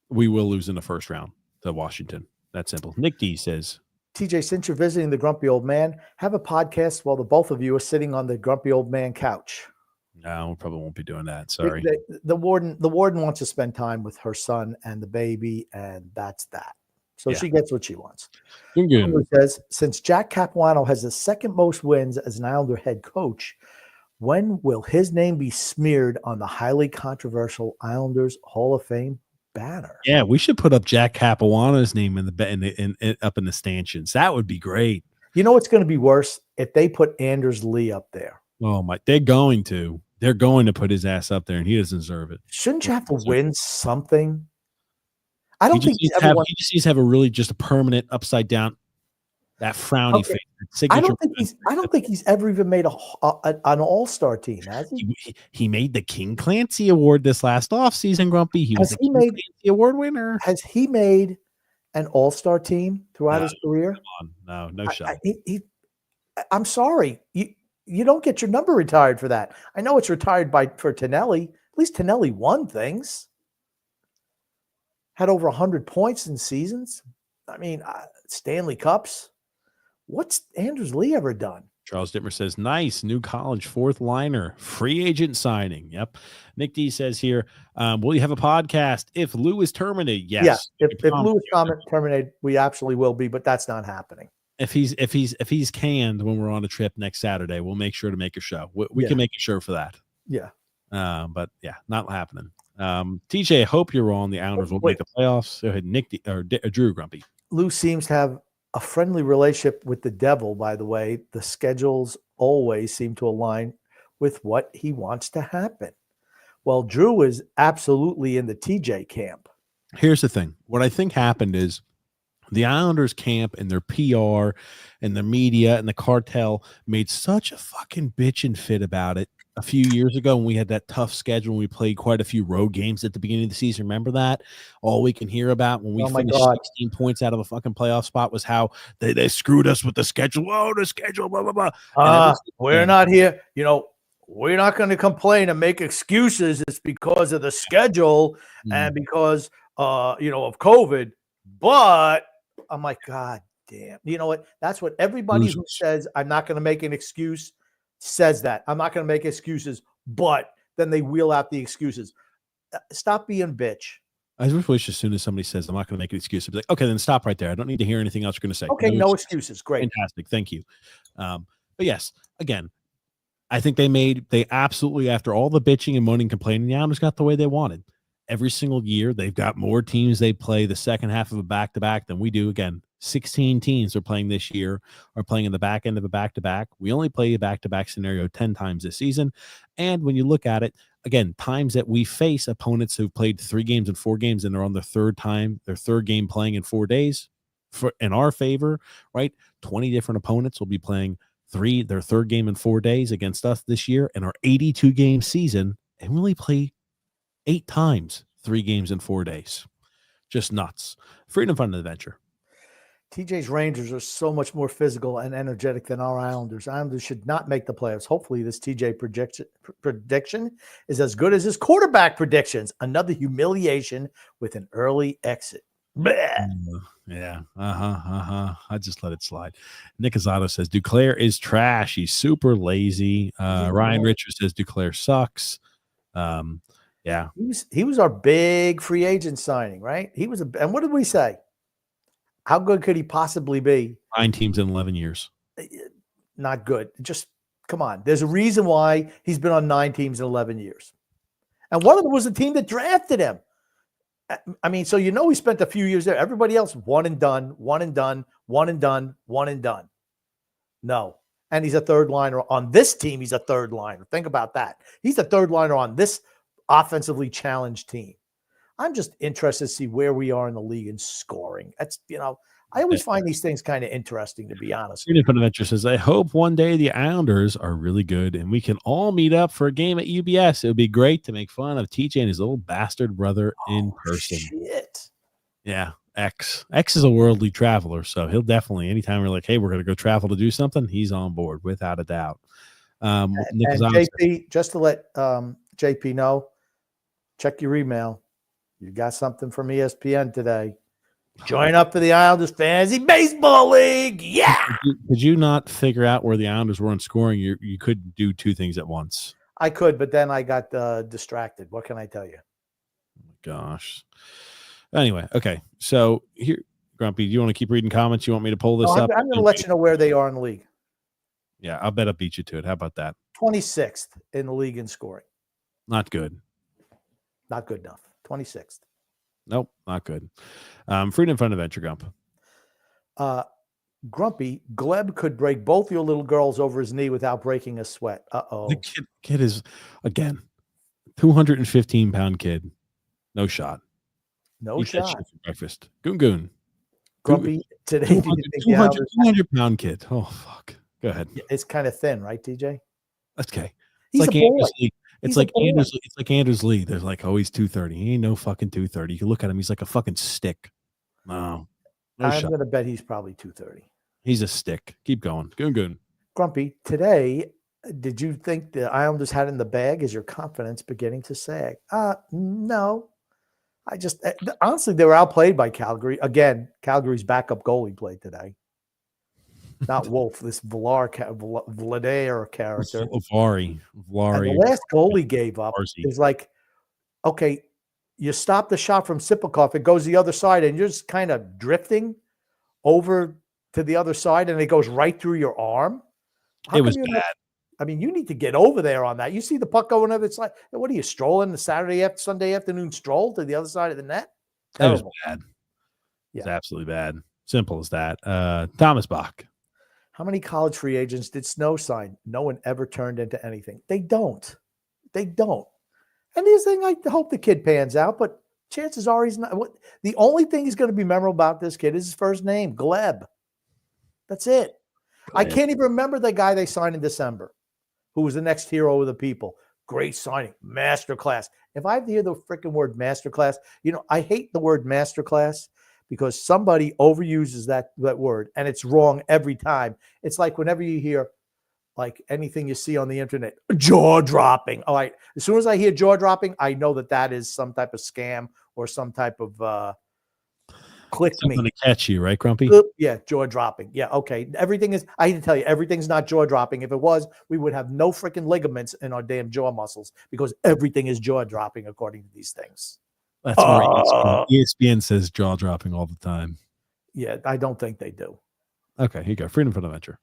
we will lose in the first round to Washington. That's simple. Nick D says, TJ, since you're visiting the grumpy old man, have a podcast while the both of you are sitting on the grumpy old man couch. No, we probably won't be doing that. Sorry. The warden wants to spend time with her son and the baby, and that's that. So she gets what she wants. Says, since Jack Capuano has the second most wins as an Islander head coach, when will his name be smeared on the highly controversial Islanders Hall of Fame banner? Yeah, we should put up Jack Capuano's name up in the stanchions. That would be great. You know what's going to be worse? If they put Anders Lee up there. Oh my! They're going to put his ass up there, and he doesn't deserve it. Shouldn't you have to win something? I don't think he just needs to have a permanent upside down, that frowny face. I don't think he's ever even made an all-star team, has he? He made the King Clancy Award this last offseason, Grumpy. He was the King Clancy Award winner. Has he made an all-star team throughout his career? Come on. No shot. I'm sorry. You don't get your number retired for that. I know it's retired for Tonelli. At least Tonelli won things. Had over 100 points in seasons. I mean, Stanley Cups. What's Anders Lee ever done? Charles Dittmer says, nice, new college fourth liner, free agent signing. Yep. Nick D says here, will you have a podcast if Lou is terminated? Yes. Yeah, if Lou is terminated, we absolutely will be, but that's not happening. If he's canned when we're on a trip next Saturday, we'll make sure to make a show. We can make a show for that. Yeah. But yeah, not happening. TJ, I hope you're wrong. The Islanders will make the playoffs. Go ahead, Nick or Drew Grumpy. Lou seems to have a friendly relationship with the devil, by the way. The schedules always seem to align with what he wants to happen. Well, Drew is absolutely in the TJ camp. Here's the thing. What I think happened is the Islanders camp and their PR and the media and the cartel made such a fucking bitch and fit about it a few years ago when we had that tough schedule and we played quite a few road games at the beginning of the season. Remember that? All we can hear about when we finished 16 points out of a fucking playoff spot was how they screwed us with the schedule. Oh, the schedule, blah, blah, blah. We're not here. We're not going to complain and make excuses. It's because of the schedule and because, of COVID. But I'm like, God damn. You know what? That's what everybody who says I'm not going to make an excuse says that. I'm not going to make excuses, but then they wheel out the excuses. Stop being bitch. I just wish as soon as somebody says I'm not going to make an excuse, I'd be like, okay, then stop right there. I don't need to hear anything else you're going to say. Okay, no excuses. Great. Fantastic. Thank you. But yes, again, I think they absolutely, after all the bitching and moaning and complaining, the Islanders got the way they wanted. Every single year, they've got more teams they play the second half of a back-to-back than we do. Again, 16 teams are playing this year, are playing in the back end of a back-to-back. We only play a back-to-back scenario 10 times this season. And when you look at it, again, times that we face opponents who've played 3 games and 4 games and they're on their third game playing in 4 days, in our favor, right? 20 different opponents will be playing their third game in 4 days against us this year in our 82-game season, and we only play 8 times, 3 games in 4 days. Just nuts. Freedom, fun, and adventure. TJ's Rangers are so much more physical and energetic than our Islanders. Islanders should not make the playoffs. Hopefully this TJ prediction is as good as his quarterback predictions. Another humiliation with an early exit. Yeah. I just let it slide. Nick Azzato says Duclair is trash. He's super lazy. Ryan Richards says Duclair sucks. Yeah. He was our big free agent signing, right? And what did we say? How good could he possibly be? 9 teams in 11 years. Not good. Just come on. There's a reason why he's been on 9 teams in 11 years. And one of them was the team that drafted him. I mean, so he spent a few years there. Everybody else, one and done. No. And he's a third liner on this team. He's a third liner. Think about that. He's a third liner on this offensively challenged team. I'm just interested to see where we are in the league in scoring. That's, I always find these things kind of interesting, to be honest. Freedom Adventure says, I hope one day the Islanders are really good and we can all meet up for a game at UBS. It would be great to make fun of TJ and his little bastard brother in person. Shit. Yeah. X is a worldly traveler, so he'll definitely, anytime we're like, hey, we're going to go travel to do something, he's on board without a doubt. And JP, just to let JP know, check your email. You got something from ESPN today. Join up for the Islanders Fantasy Baseball League. Yeah. Could you not figure out where the Islanders were in scoring? You could do 2 things at once. I could, but then I got distracted. What can I tell you? Oh my gosh. Anyway, okay. So here, Grumpy, do you want to keep reading comments? You want me to pull this up? I'm going to let you know where they are in the league. Yeah, I'll bet I'll beat you to it. How about that? 26th in the league in scoring. Not good. Not good enough. 26th. Nope, not good. Freedom Fun Adventure Gump. Grumpy, Gleb could break both your little girls over his knee without breaking a sweat. Uh-oh. The kid is, again, 215-pound kid. No shot. No shot. For breakfast. Goon. Grumpy, today, 200-pound kid. Oh, fuck. Go ahead. It's kind of thin, right, TJ? Okay. He's like Andrews Lee. It's like Andrews Lee. There's like, oh, he's 230. He ain't no fucking 230. You can look at him. He's like a fucking stick. No I'm going to bet he's probably 230. He's a stick. Keep going. Goon. Grumpy, today, did you think the Islanders had in the bag? Is your confidence beginning to sag? No. I just, honestly, they were outplayed by Calgary. Again, Calgary's backup goalie played today. Not Wolf, this Vladar character. Vlari. The last goal he gave up is like, okay, you stop the shot from Sipikov, it goes the other side, and you're just kind of drifting over to the other side, and it goes right through your arm. It was bad. I mean, you need to get over there on that. You see the puck going over, it's like, what are you strolling the Sunday afternoon stroll to the other side of the net? It was Terrible. bad. It's Yeah. absolutely bad. Simple as that. Thomas Bach. How many college free agents did Snow sign? No one ever turned into anything. They don't. They don't. And this thing, I hope the kid pans out, but chances are he's not. The only thing he's going to be memorable about this kid is his first name, Gleb. That's it. I can't even remember the guy they signed in December, who was the next hero of the people. Great signing, masterclass. If I have to hear the freaking word masterclass, I hate the word masterclass because somebody overuses that word and it's wrong every time. It's like whenever you hear like anything you see on the internet, jaw dropping. All right. As soon as I hear jaw dropping, I know that is some type of scam or some type of click Something me. to catch you, right, Grumpy? Yeah, jaw dropping. Yeah, okay. Everything is, I hate to tell you, everything's not jaw dropping. If it was, we would have no freaking ligaments in our damn jaw muscles because everything is jaw dropping according to these things. That's more ESPN. ESPN says jaw dropping all the time. Yeah, I don't think they do. Okay, here you go. Freedom from Adventure.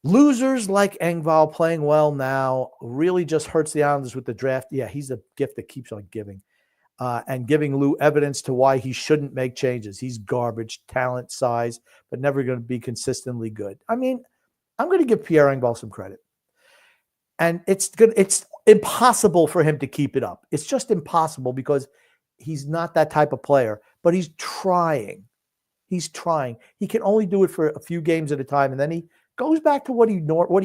Losers like Engvall playing well now really just hurts the Islanders with the draft. Yeah, he's a gift that keeps on giving. And giving Lou evidence to why he shouldn't make changes. He's garbage, talent, size, but never going to be consistently good. I mean, I'm going to give Pierre Engvall some credit. And it's impossible for him to keep it up. It's just impossible because he's not that type of player, but he's trying. He's trying. He can only do it for a few games at a time, and then he goes back to what he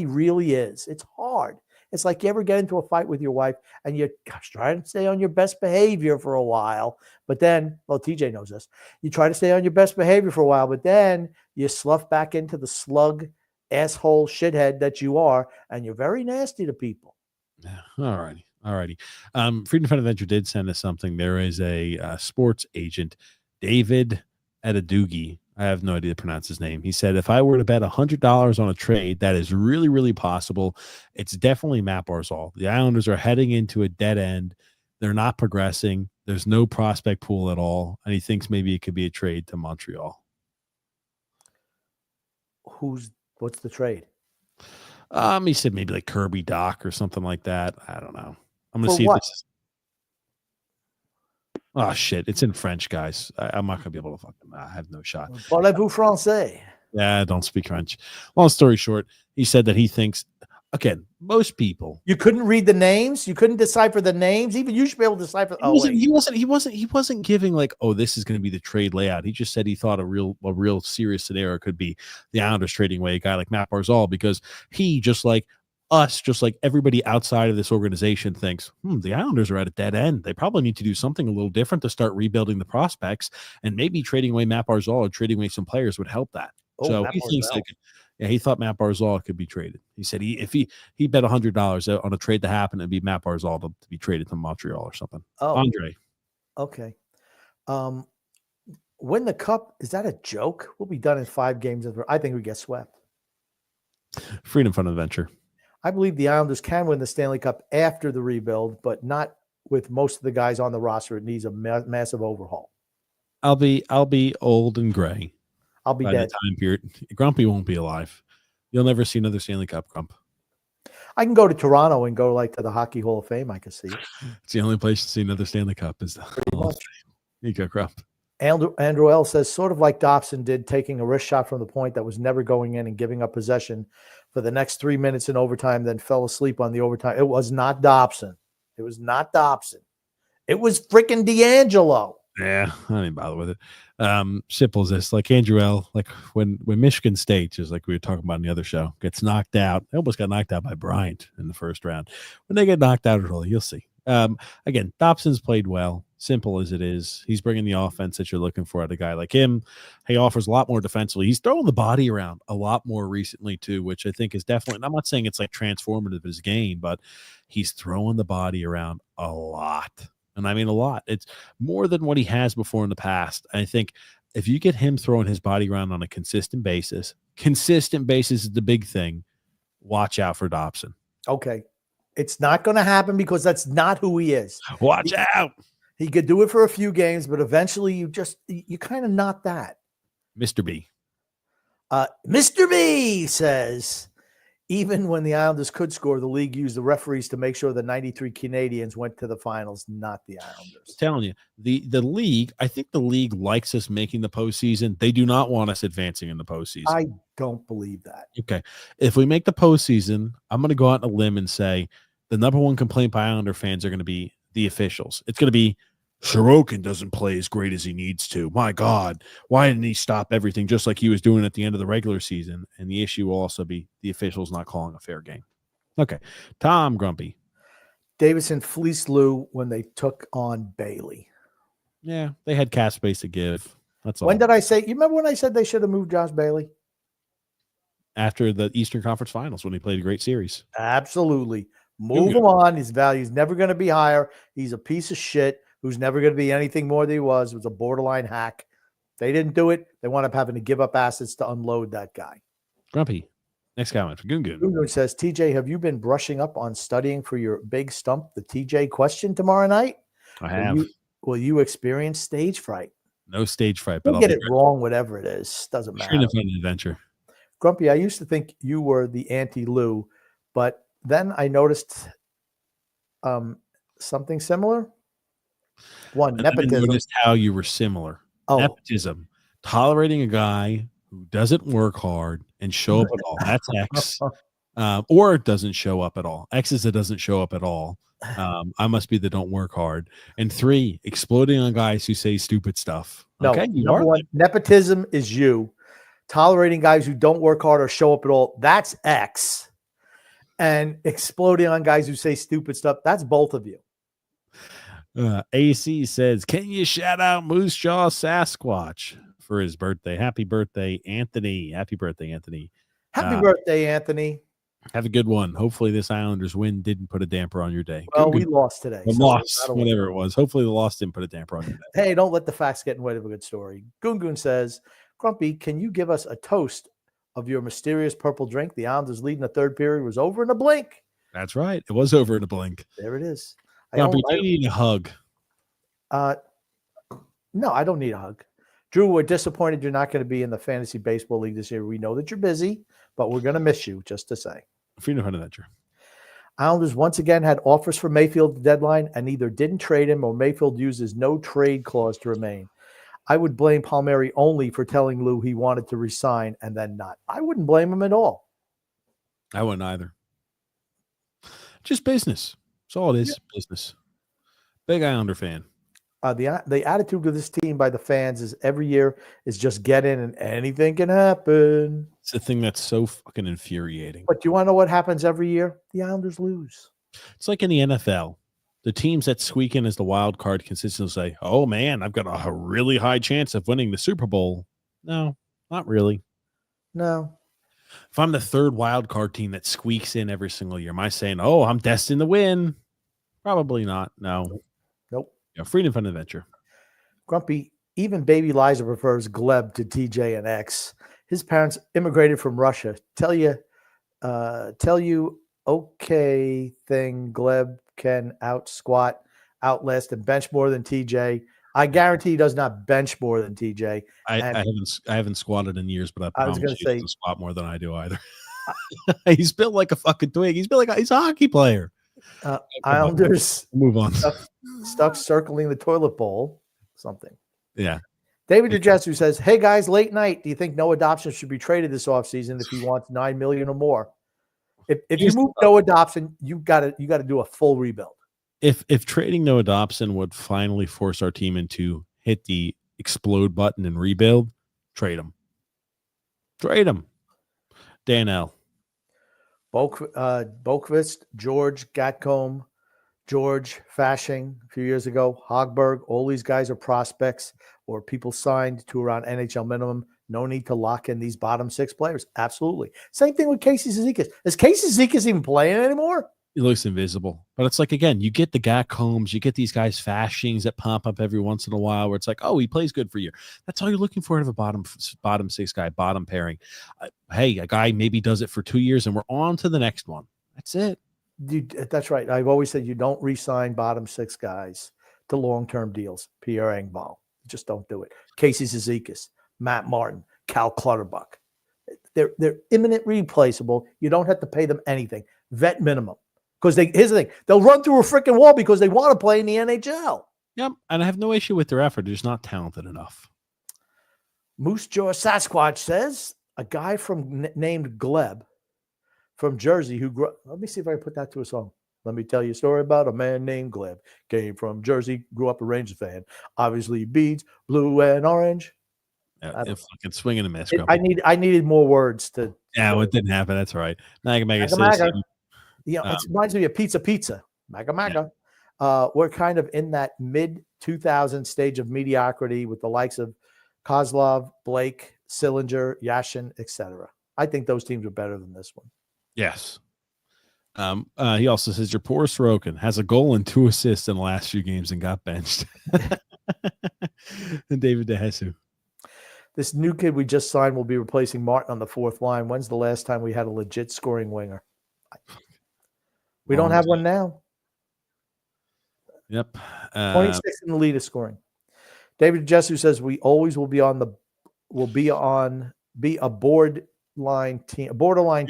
really is. It's hard. It's like you ever get into a fight with your wife and you're trying to stay on your best behavior for a while, but then, well, TJ knows this. You try to stay on your best behavior for a while, but then you slough back into the slug, asshole, shithead that you are, and you're very nasty to people. Yeah. All righty. Freedom from Adventure did send us something. There is a sports agent, David Adadugi. I have no idea to pronounce his name. He said, if I were to bet $100 on a trade, that is really, really possible. It's definitely Matt Barzal. The Islanders are heading into a dead end. They're not progressing. There's no prospect pool at all. And he thinks maybe it could be a trade to Montreal. What's the trade? He said maybe like Kirby Doc or something like that. I don't know. I'm going to see what? if this is. Oh, shit. It's in French, guys. I'm not going to be able to I have no shot. Parlez-vous français? Yeah, I don't speak French. Long story short, he said that he thinks, again, most people. You couldn't read the names? You couldn't decipher the names? Even you should be able to decipher. He wasn't giving like, oh, this is going to be the trade layout. He just said he thought a real serious scenario could be the Islanders trading away a guy like Matt Barzal because he, just like us, just like everybody outside of this organization, thinks the Islanders are at a dead end. They probably need to do something a little different to start rebuilding the prospects, and maybe trading away Matt Barzal or trading away some players would help that. So Matt he thinks Barzal. he thought Matt Barzal could be traded. He said if he bet $100 on a trade to happen, it'd be Matt Barzal to be traded to Montreal or something. Andre. Okay. Win the cup, is that a joke? We'll be done in 5 games. I think we get swept. Freedom from Adventure. I believe the Islanders can win the Stanley Cup after the rebuild, but not with most of the guys on the roster. It needs a massive overhaul. I'll be old and gray. I'll be by dead. The time period. Grumpy won't be alive. You'll never see another Stanley Cup, Grump. I can go to Toronto and go like to the Hockey Hall of Fame. I can see it. It's the only place to see another Stanley Cup is the Hall of Fame. Here you go, Grump. Andrew L. says, sort of like Dobson did, taking a wrist shot from the point that was never going in and giving up possession for the next 3 minutes in overtime, then fell asleep on the overtime. It was not Dobson. It was not Dobson. It was freaking D'Angelo. Yeah, I didn't bother with it. Simple as this, like Andrew L., like when Michigan State, just like we were talking about in the other show, gets knocked out. They almost got knocked out by Bryant in the first round. When they get knocked out early, you'll see. Again, Dobson's played well. Simple as it is. He's bringing the offense that you're looking for at a guy like him. He offers a lot more defensively. He's throwing the body around a lot more recently too, which I think is definitely, I'm not saying it's like transformative his game, but he's throwing the body around a lot. And I mean a lot. It's more than what he has before in the past. I think if you get him throwing his body around on a consistent basis is the big thing. Watch out for Dobson. Okay. It's not going to happen because that's not who he is. Watch out. He could do it for a few games, but eventually you kind of not that. Mr. B. Mr. B says, Even when the Islanders could score, the league used the referees to make sure the 93 Canadians went to the finals, not the Islanders. Telling you, the league, I think the league likes us making the postseason. They do not want us advancing in the postseason. I don't believe that. Okay. If we make the postseason, I'm going to go out on a limb and say the number one complaint by Islander fans are going to be the officials. It's going to be Sorokin doesn't play as great as he needs to. My God, why didn't he stop everything just like he was doing at the end of the regular season? And the issue will also be the officials not calling a fair game. Okay. Tom Grumpy. Davison fleeced Lou when they took on Bailey. Yeah, they had cap space to give. That's all. When did I say? You remember when I said they should have moved Josh Bailey? After the Eastern Conference Finals when he played a great series. Absolutely. Move him on. His value's never going to be higher. He's a piece of shit who's never going to be anything more than he was a borderline hack. They didn't do it. They wound up having to give up assets to unload that guy. Grumpy. Next comment from Gungun. Gungun says, TJ, have you been brushing up on studying for your big stump, the TJ question tomorrow night? I have. Will you experience stage fright? No stage fright, but I'll get it wrong, whatever it is. Doesn't matter. An adventure. Grumpy, I used to think you were the anti-Lou, but then I noticed something similar. One, nepotism. I noticed how you were similar. Oh. Nepotism. Tolerating a guy who doesn't work hard and show up at all. That's X. Or doesn't show up at all. X is it doesn't show up at all. I must be the don't work hard. And 3, exploding on guys who say stupid stuff. No, okay, number one, nepotism is you. Tolerating guys who don't work hard or show up at all, that's X. And exploding on guys who say stupid stuff, that's both of you. AC says, can you shout out Moose Jaw Sasquatch for his birthday? Happy birthday, Anthony. Happy birthday, Anthony. Happy birthday, Anthony. Have a good one. Hopefully this Islanders win didn't put a damper on your day. Well, we lost today. Lost, whatever it was. Hopefully the loss didn't put a damper on your day. Hey, don't let the facts get in the way of a good story. Gungun says, Grumpy, can you give us a toast of your mysterious purple drink? The Islanders leading the third period was over in a blink. That's right. It was over in a blink. There it is. Grumpy, do you need a hug? No, I don't need a hug. Drew, we're disappointed you're not going to be in the fantasy baseball league this year. We know that you're busy, but we're going to miss you, just to say. Freedom of Adventure. Islanders once again had offers for Mayfield at the deadline and either didn't trade him or Mayfield used his no trade clause to remain. I would blame Palmieri only for telling Lou he wanted to resign and then not. I wouldn't blame him at all. I wouldn't either. Just business. That's all it is. Yeah. Business. Big Islander fan. The attitude of this team by the fans is every year is just get in and anything can happen. It's the thing that's so fucking infuriating. But do you want to know what happens every year? The Islanders lose. It's like in the NFL. The teams that squeak in as the wild card consistently say, oh, man, I've got a really high chance of winning the Super Bowl. No, not really. No. If I'm the third wild card team that squeaks in every single year, am I saying, oh, I'm destined to win? Probably not. No. Nope. Yeah, freedom from adventure. Grumpy, even baby Liza prefers Gleb to TJ and X. His parents immigrated from Russia. Tell you, okay thing, Gleb can out-squat, outlast, and bench more than TJ. I guarantee he does not bench more than TJ. I haven't squatted in years, but I was going to say squat more than I do either. He's built like a fucking twig. He's a hockey player. Islanders move on. Stuck circling the toilet bowl. Something. Yeah. David DeJesu says, "Hey guys, late night. Do you think Noah Dobson should be traded this offseason if he wants $9 million or more? If you move Noah Dobson, you got to do a full rebuild. If trading Noah Dobson would finally force our team into hit the explode button and rebuild, trade him. Trade him. Dan L. Boquist, George Gatcombe, George Fashing a few years ago, Hogberg, all these guys are prospects or people signed to around NHL minimum. No need to lock in these bottom 6 players. Absolutely. Same thing with Casey Zizekas. Is Casey Zizekas even playing anymore? He looks invisible. But it's like, again, you get the Gatcombes, you get these guys Fashings that pop up every once in a while where it's like, oh, he plays good for you. That's all you're looking for out of a bottom 6 guy, bottom pairing. Hey, a guy maybe does it for 2 years and we're on to the next one. That's it. That's right. I've always said you don't re-sign bottom 6 guys to long-term deals. Pierre Engvall. Just don't do it. Casey Zizekas, Matt Martin, Cal Clutterbuck. They're imminent replaceable. You don't have to pay them anything. Vet minimum. Because here's the thing, they'll run through a freaking wall because they want to play in the NHL. Yep, and I have no issue with their effort. They're just not talented enough. Moose Jaw Sasquatch says a guy named Gleb from Jersey who grew. Let me see if I can put that to a song. Let me tell you a story about a man named Gleb. Came from Jersey, grew up a Rangers fan. Obviously, beads blue and orange. If I can swing and a miss. I needed more words to. Yeah, well, it didn't happen. That's all right. Maga says, it reminds me of pizza. Maga. Yeah. We're kind of in that mid 2000 stage of mediocrity with the likes of Kozlov, Blake, Sillinger, Yashin, etc. I think those teams are better than this one. Yes. He also says your poor Sorokin has a goal and 2 assists in the last few games and got benched. And David DeJesus. This new kid we just signed will be replacing Martin on the 4th line. When's the last time we had a legit scoring winger? We don't have one now. Yep. 26 in the lead of scoring. David DeJesus says we always will be a borderline team. The borderline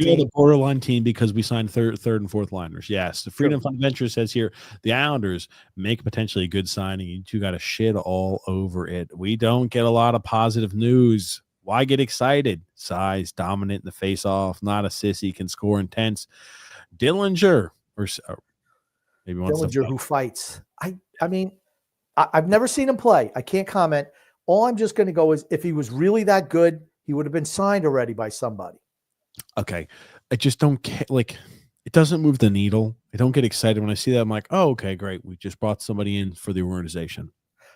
team because we signed third and fourth liners. Yes. The Freedom Fund Venture says here the Islanders make potentially a good signing. You two got to shit all over it. We don't get a lot of positive news. Why get excited? Size, dominant in the face-off, not a sissy, can score intense. Dillinger or maybe Dillinger who fights. I mean, I've never seen him play. I can't comment. All I'm just going to go is if he was really that good, he would have been signed already by somebody. Okay. I just don't care. Like, it doesn't move the needle. I don't get excited when I see that. I'm like, oh, okay, great. We just brought somebody in for the organization.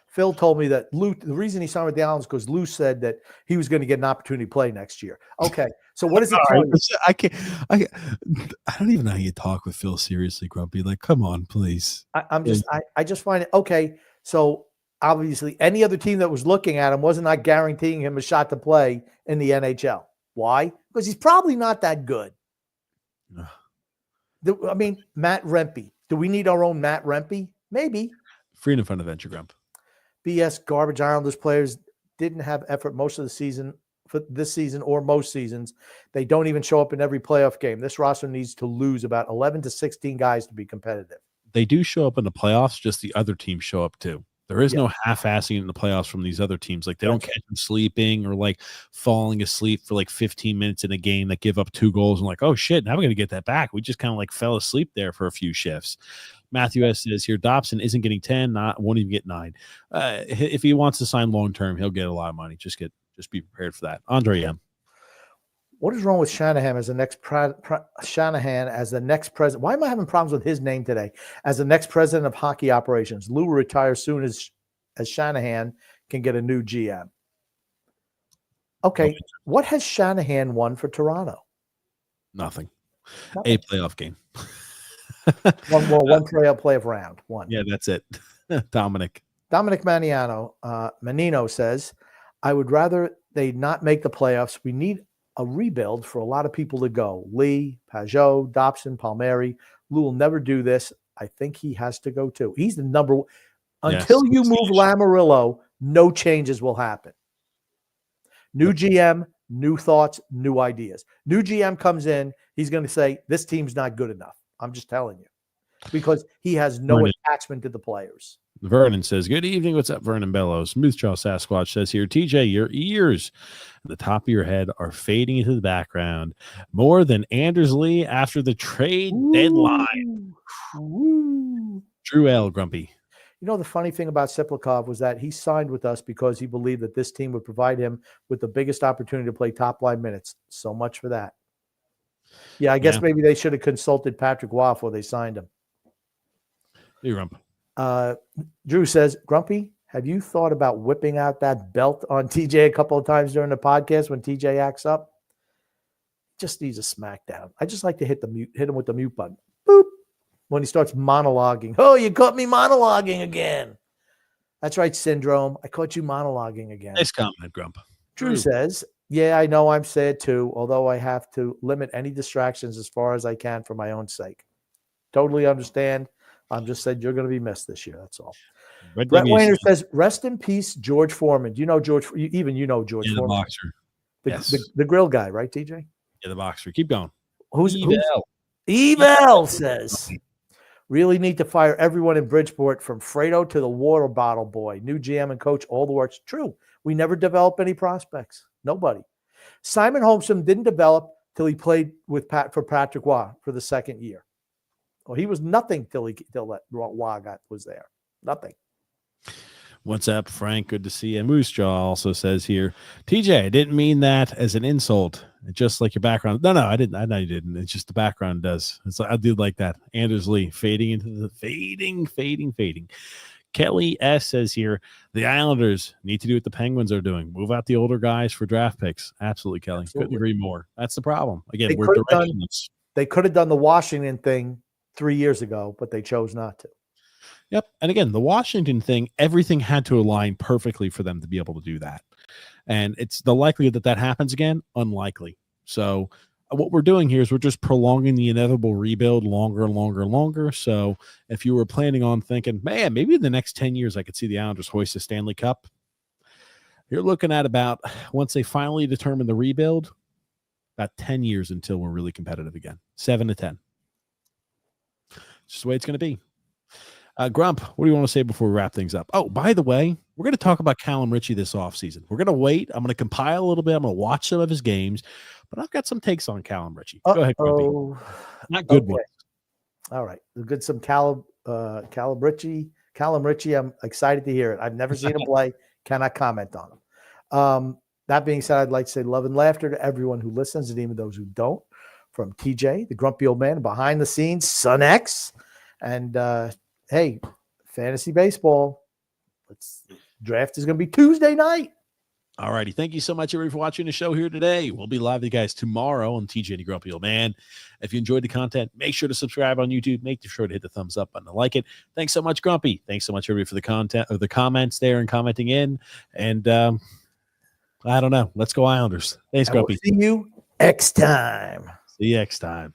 Phil told me that the reason he signed with the Islanders because Lou said that he was going to get an opportunity to play next year. Okay. So what does he tell you? I don't even know how you talk with Phil seriously, Grumpy. Like, come on, please. I just find it okay. So obviously any other team that was looking at him wasn't not guaranteeing him a shot to play in the NHL. Why? Because he's probably not that good. I mean, Matt Rempe. Do we need our own Matt Rempe? Maybe. Freedom Fund Adventure, Grump. BS garbage Islanders players didn't have effort most of the season for this season or most seasons. They don't even show up in every playoff game. This roster needs to lose about 11 to 16 guys to be competitive. They do show up in the playoffs, just the other teams show up too. There is no half-assing in the playoffs from these other teams. Like, they don't catch them sleeping or like falling asleep for like 15 minutes in a game that give up 2 goals and like, oh shit, now we're going to get that back. We just kind of like fell asleep there for a few shifts. Matthew S. says here, Dobson isn't getting 10, won't even get 9. If he wants to sign long-term, he'll get a lot of money. Just be prepared for that. Andre M. What is wrong with Shanahan as the next president? Why am I having problems with his name today? As the next president of hockey operations, Lou will retire soon as Shanahan can get a new GM. Okay, what has Shanahan won for Toronto? Nothing. A playoff game. one playoff round. One. Yeah, that's it. Dominic Manino says, I would rather they not make the playoffs. We need a rebuild for a lot of people to go. Lee, Pajot, Dobson, Palmieri. Lou will never do this. I think he has to go too. He's the number one. Until you move Lamoriello, no changes will happen. New GM, new thoughts, new ideas. New GM comes in, he's going to say, this team's not good enough. I'm just telling you. Because he has no attachment to the players. Vernon says, good evening. What's up, Vernon Bellows? Smoothjaw Sasquatch says here, TJ, your ears at the top of your head are fading into the background more than Anders Lee after the trade deadline. Drew L. Grumpy. You know, the funny thing about Siplikov was that he signed with us because he believed that this team would provide him with the biggest opportunity to play top-line minutes. So much for that. Yeah, I guess maybe they should have consulted Patrick Waugh before they signed him. Hey, Grump. Drew says, Grumpy, have you thought about whipping out that belt on TJ a couple of times during the podcast when TJ acts up? Just needs a smackdown. I just like to hit him with the mute button. Boop. When he starts monologuing. Oh, you caught me monologuing again. That's right, Syndrome. I caught you monologuing again. Nice comment, Grump. Drew says, yeah, I know I'm sad too, although I have to limit any distractions as far as I can for my own sake. Totally understand. I'm just saying you're going to be missed this year. That's all. Brett Weiner says, rest in peace, George Foreman. Do you know George? Even you know George Foreman. The boxer. The grill guy, right, TJ? Yeah, the boxer. Keep going. Who's Evel says, really need to fire everyone in Bridgeport from Fredo to the water bottle boy, new GM and coach, all the works. True. We never developed any prospects. Nobody. Simon Holmstrom didn't develop till he played for Patrick Waugh for the second year. Well, he was nothing till that Waugh was there. Nothing. What's up, Frank? Good to see you. Moose Jaw also says here, TJ, I didn't mean that as an insult. Just like your background. No, I didn't. I know you didn't. It's just the background does. It's like, I do like that. Anders Lee fading into the fading. Kelly S says here, the Islanders need to do what the Penguins are doing. Move out the older guys for draft picks. Absolutely, Kelly. Couldn't agree more. That's the problem. Again, we're directionless. They could have done the Washington thing 3 years ago, but they chose not to. Yep. And again, the Washington thing, everything had to align perfectly for them to be able to do that. And it's the likelihood that happens again, unlikely. So what we're doing here is we're just prolonging the inevitable rebuild longer and longer. So if you were planning on thinking, man, maybe in the next 10 years, I could see the Islanders hoist a Stanley Cup. You're looking at about, once they finally determine the rebuild, about 10 years until we're really competitive again. 7 to 10. It's just the way it's going to be. Grump, what do you want to say before we wrap things up? Oh, by the way, we're going to talk about Callum Ritchie this offseason. We're going to wait. I'm going to compile a little bit. I'm going to watch some of his games, but I've got some takes on Callum Ritchie. Go ahead, Grumpy. Not good ones. All right. Good. Some Callum Ritchie. Callum Ritchie, I'm excited to hear it. I've never seen him play. Cannot comment on him. That being said, I'd like to say love and laughter to everyone who listens and even those who don't. From TJ, the grumpy old man, behind the scenes, Son X, and hey, fantasy baseball. Draft is going to be Tuesday night. All righty. Thank you so much, everybody, for watching the show here today. We'll be live with you guys tomorrow on TJ the Grumpy Old Man. If you enjoyed the content, make sure to subscribe on YouTube. Make sure to hit the thumbs up button to like it. Thanks so much, Grumpy. Thanks so much, everybody, for the content or the comments there and commenting in. And I don't know. Let's go Islanders. Thanks, Grumpy. We'll see you next time. See you next time.